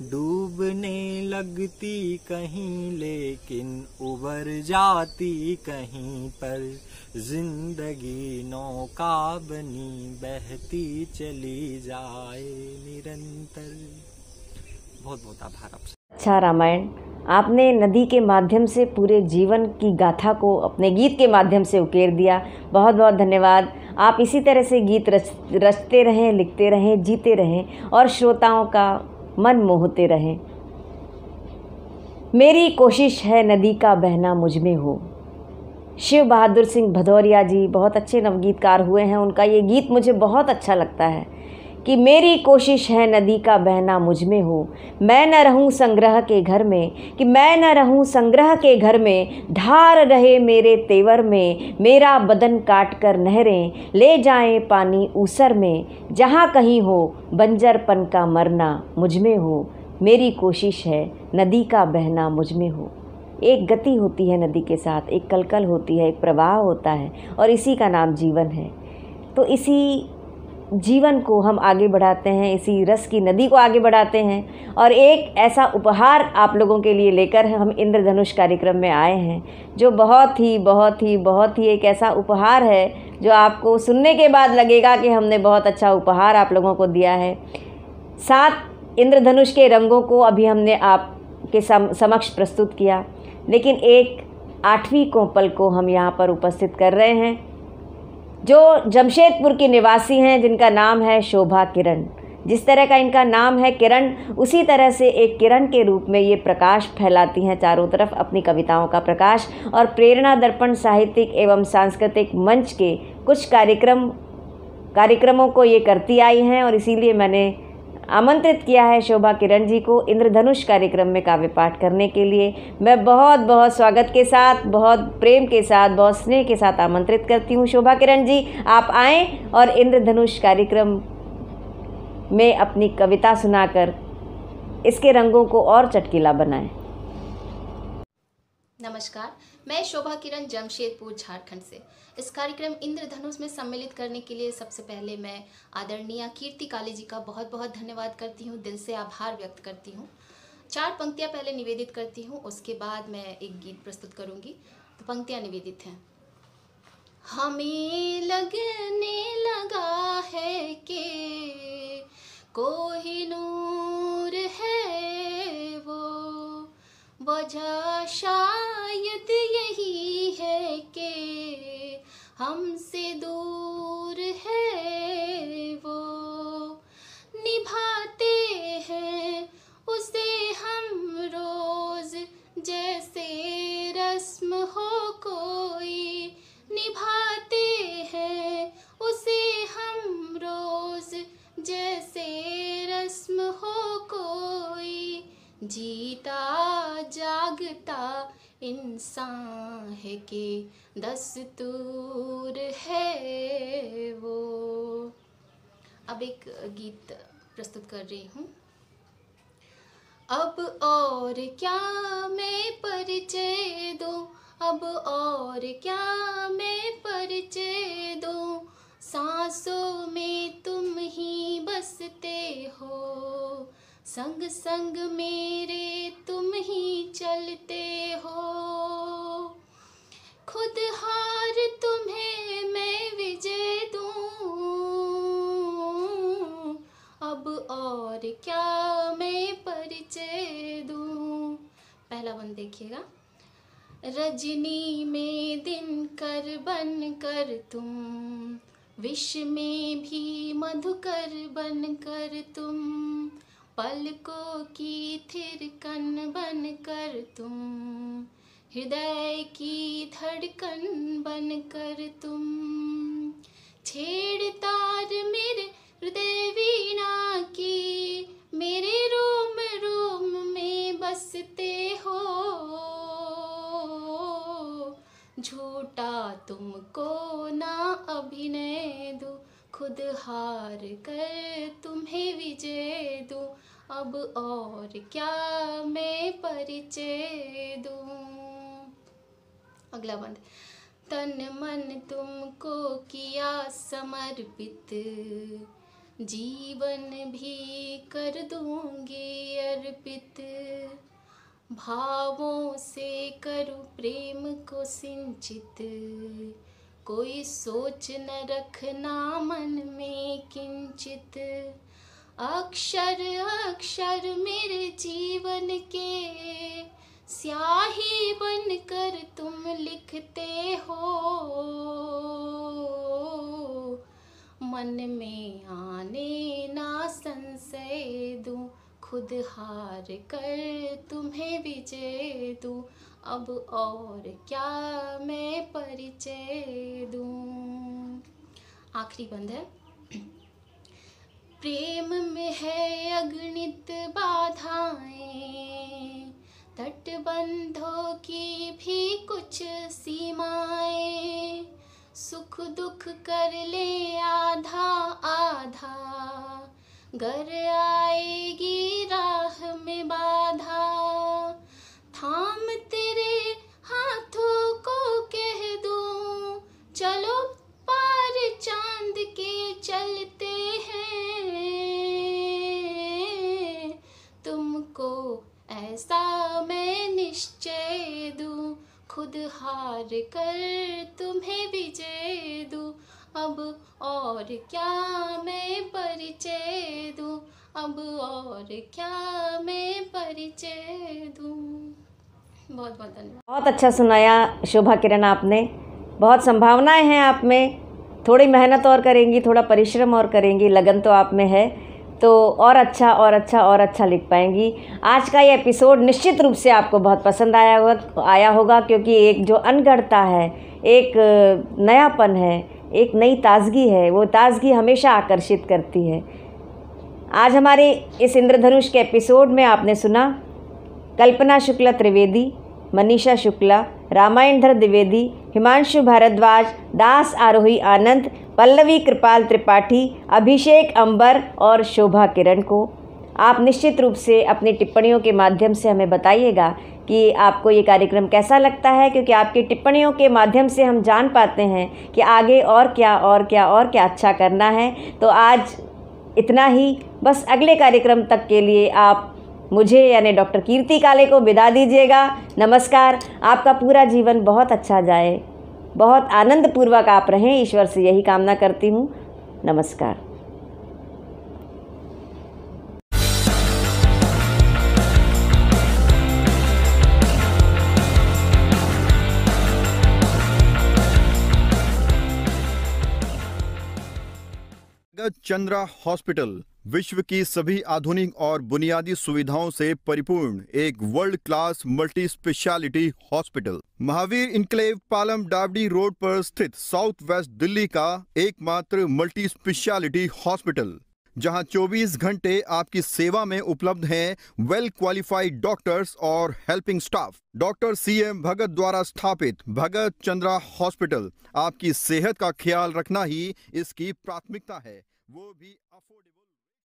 डूबने लगती कहीं लेकिन उबर जाती कहीं पर, जिंदगी नौका बनी बहती चली जाए निरंतर। बहुत बहुत आभार आपसे। अच्छा रामायण, आपने नदी के माध्यम से पूरे जीवन की गाथा को अपने गीत के माध्यम से उकेर दिया। बहुत बहुत धन्यवाद। आप इसी तरह से गीत रचते रहें, लिखते रहें, जीते रहें और श्रोताओं का मन मोहते रहें। मेरी कोशिश है नदी का बहना मुझ में हो। शिव बहादुर सिंह भदौरिया जी बहुत अच्छे नवगीतकार हुए हैं। उनका ये गीत मुझे बहुत अच्छा लगता है कि मेरी कोशिश है नदी का बहना मुझ में हो। मैं न रहूं संग्रह के घर में, कि मैं न रहूं संग्रह के घर में, धार रहे मेरे तेवर में, मेरा बदन काट कर नहरें ले जाएं पानी ऊसर में। जहाँ कहीं हो बंजरपन का मरना मुझ में हो। मेरी कोशिश है नदी का बहना मुझ में हो। एक गति होती है नदी के साथ, एक कलकल होती है, एक प्रवाह होता है, और इसी का नाम जीवन है। तो इसी जीवन को हम आगे बढ़ाते हैं, इसी रस की नदी को आगे बढ़ाते हैं। और एक ऐसा उपहार आप लोगों के लिए लेकर हम इंद्रधनुष कार्यक्रम में आए हैं, जो बहुत ही एक ऐसा उपहार है जो आपको सुनने के बाद लगेगा कि हमने बहुत अच्छा उपहार आप लोगों को दिया है। 7 इंद्रधनुष के रंगों को अभी हमने आपके समक्ष प्रस्तुत किया, लेकिन एक 8वीं कोपल को हम यहाँ पर उपस्थित कर रहे हैं, जो जमशेदपुर की निवासी हैं, जिनका नाम है शोभा किरण। जिस तरह का इनका नाम है किरण, उसी तरह से एक किरण के रूप में ये प्रकाश फैलाती हैं चारों तरफ, अपनी कविताओं का प्रकाश। और प्रेरणा दर्पण साहित्यिक एवं सांस्कृतिक मंच के कुछ कार्यक्रमों को ये करती आई हैं, और इसीलिए मैंने आमंत्रित किया है शोभा किरण जी को इंद्रधनुष कार्यक्रम में काव्य पाठ करने के लिए। मैं बहुत बहुत स्वागत के साथ, बहुत प्रेम के साथ, बहुत स्नेह के साथ आमंत्रित करती हूँ। शोभा किरण जी, आप आएँ और इंद्रधनुष कार्यक्रम में अपनी कविता सुनाकर इसके रंगों को और चटकीला बनाएं। नमस्कार, मैं शोभा किरण जमशेदपुर झारखंड से। इस कार्यक्रम इंद्रधनुष में सम्मिलित करने के लिए सबसे पहले मैं आदरणीय कीर्ति काले जी का बहुत बहुत धन्यवाद करती हूँ, दिल से आभार व्यक्त करती हूँ। 4 पंक्तियाँ पहले निवेदित करती हूँ, उसके बाद मैं एक गीत प्रस्तुत करूँगी। तो पंक्तियाँ निवेदित हैं। हमें लगने लगा है कि कोहिनूर है वो, वजह शायद यही है कि हमसे दूर है करता इंसान है कि दस्तूर है वो। अब एक गीत प्रस्तुत कर रही हूँ। अब और क्या मैं परिचय दूँ, अब और क्या मैं परिचय दूँ, सांसों में तुम ही बसते हो, संग संग मेरे तुम ही चलते हो, खुद हार तुम्हें मैं विजय दूँ, अब और क्या मैं परिचय दूँ। पहला बंद देखिएगा। रजनी में दिन कर बन कर तुम, विष में भी मधुकर बन कर तुम, पलकों की थिरकन बन कर तुम, हृदय की धड़कन बन कर तुम, छेड़ तार मेरे हृदय वीणा की, मेरे रोम रोम में बसते हो, झूठा तुमको ना अभिनय दूँ, खुद हार कर तुम्हें विजय दूँ, अब और क्या मैं परिचय दूँ। अगला बंद। तन मन तुमको किया समर्पित, जीवन भी कर दूंगी अर्पित, भावों से करूँ प्रेम को सिंचित, कोई सोच न रखना मन में किंचित, अक्षर अक्षर मेरे जीवन के स्याही बनकर तुम लिखते हो, मन में आने ना संशय दूँ, खुद हार कर तुम्हें विजय दूँ, अब और क्या मैं परिचय दूँ। आखिरी बंद है। प्रेम में है अगणित बाधाएं, तटबंधों की भी कुछ सीमाएं, सुख दुख कर ले आधा आधा, घर आएगी राह में बाधा, थाम तेरे हाथों को कह दूं, चलो पार चांद के चलते हैं, तुमको ऐसा मैं निश्चय दूं, खुद हार कर तुम्हें विजय दूं, अब और क्या मैं परिचय दूं, अब और क्या मैं परिचय दूं। बहुत बहुत धन्यवाद। बहुत अच्छा सुनाया शोभा किरण आपने। बहुत संभावनाएं हैं आप में, थोड़ी मेहनत और करेंगी, थोड़ा परिश्रम और करेंगी, लगन तो आप में है, तो और अच्छा और अच्छा और अच्छा लिख पाएंगी। आज का ये एपिसोड निश्चित रूप से आपको बहुत पसंद आया होगा क्योंकि एक जो अनगढ़ता है, एक नयापन है, एक नई ताजगी है, वो ताजगी हमेशा आकर्षित करती है। आज हमारे इस इंद्रधनुष के एपिसोड में आपने सुना कल्पना शुक्ला त्रिवेदी, मनीषा शुक्ला, रामायणधर द्विवेदी, हिमांशु भारद्वाज, दास आरोही आनंद, पल्लवी कृपाल त्रिपाठी, अभिषेक अंबर और शोभा किरण को। आप निश्चित रूप से अपनी टिप्पणियों के माध्यम से हमें बताइएगा कि आपको ये कार्यक्रम कैसा लगता है, क्योंकि आपकी टिप्पणियों के माध्यम से हम जान पाते हैं कि आगे और क्या अच्छा करना है। तो आज इतना ही, बस अगले कार्यक्रम तक के लिए आप मुझे यानी डॉक्टर कीर्ति काले को विदा दीजिएगा। नमस्कार। आपका पूरा जीवन बहुत अच्छा जाए, बहुत आनंदपूर्वक आप रहें, ईश्वर से यही कामना करती हूँ। नमस्कार। चंद्रा हॉस्पिटल विश्व की सभी आधुनिक और बुनियादी सुविधाओं से परिपूर्ण एक world class multi speciality hospital, Mahavir enclave Palam डावडी रोड पर स्थित साउथ वेस्ट दिल्ली का एकमात्र मल्टी स्पेशलिटी हॉस्पिटल, जहां 24 घंटे आपकी सेवा में उपलब्ध हैं वेल क्वालिफाइड डॉक्टर्स और हेल्पिंग स्टाफ। डॉक्टर CM भगत द्वारा स्थापित भगत चंद्रा हॉस्पिटल आपकी सेहत का ख्याल रखना ही इसकी प्राथमिकता है, वो भी अफोर्डेबल।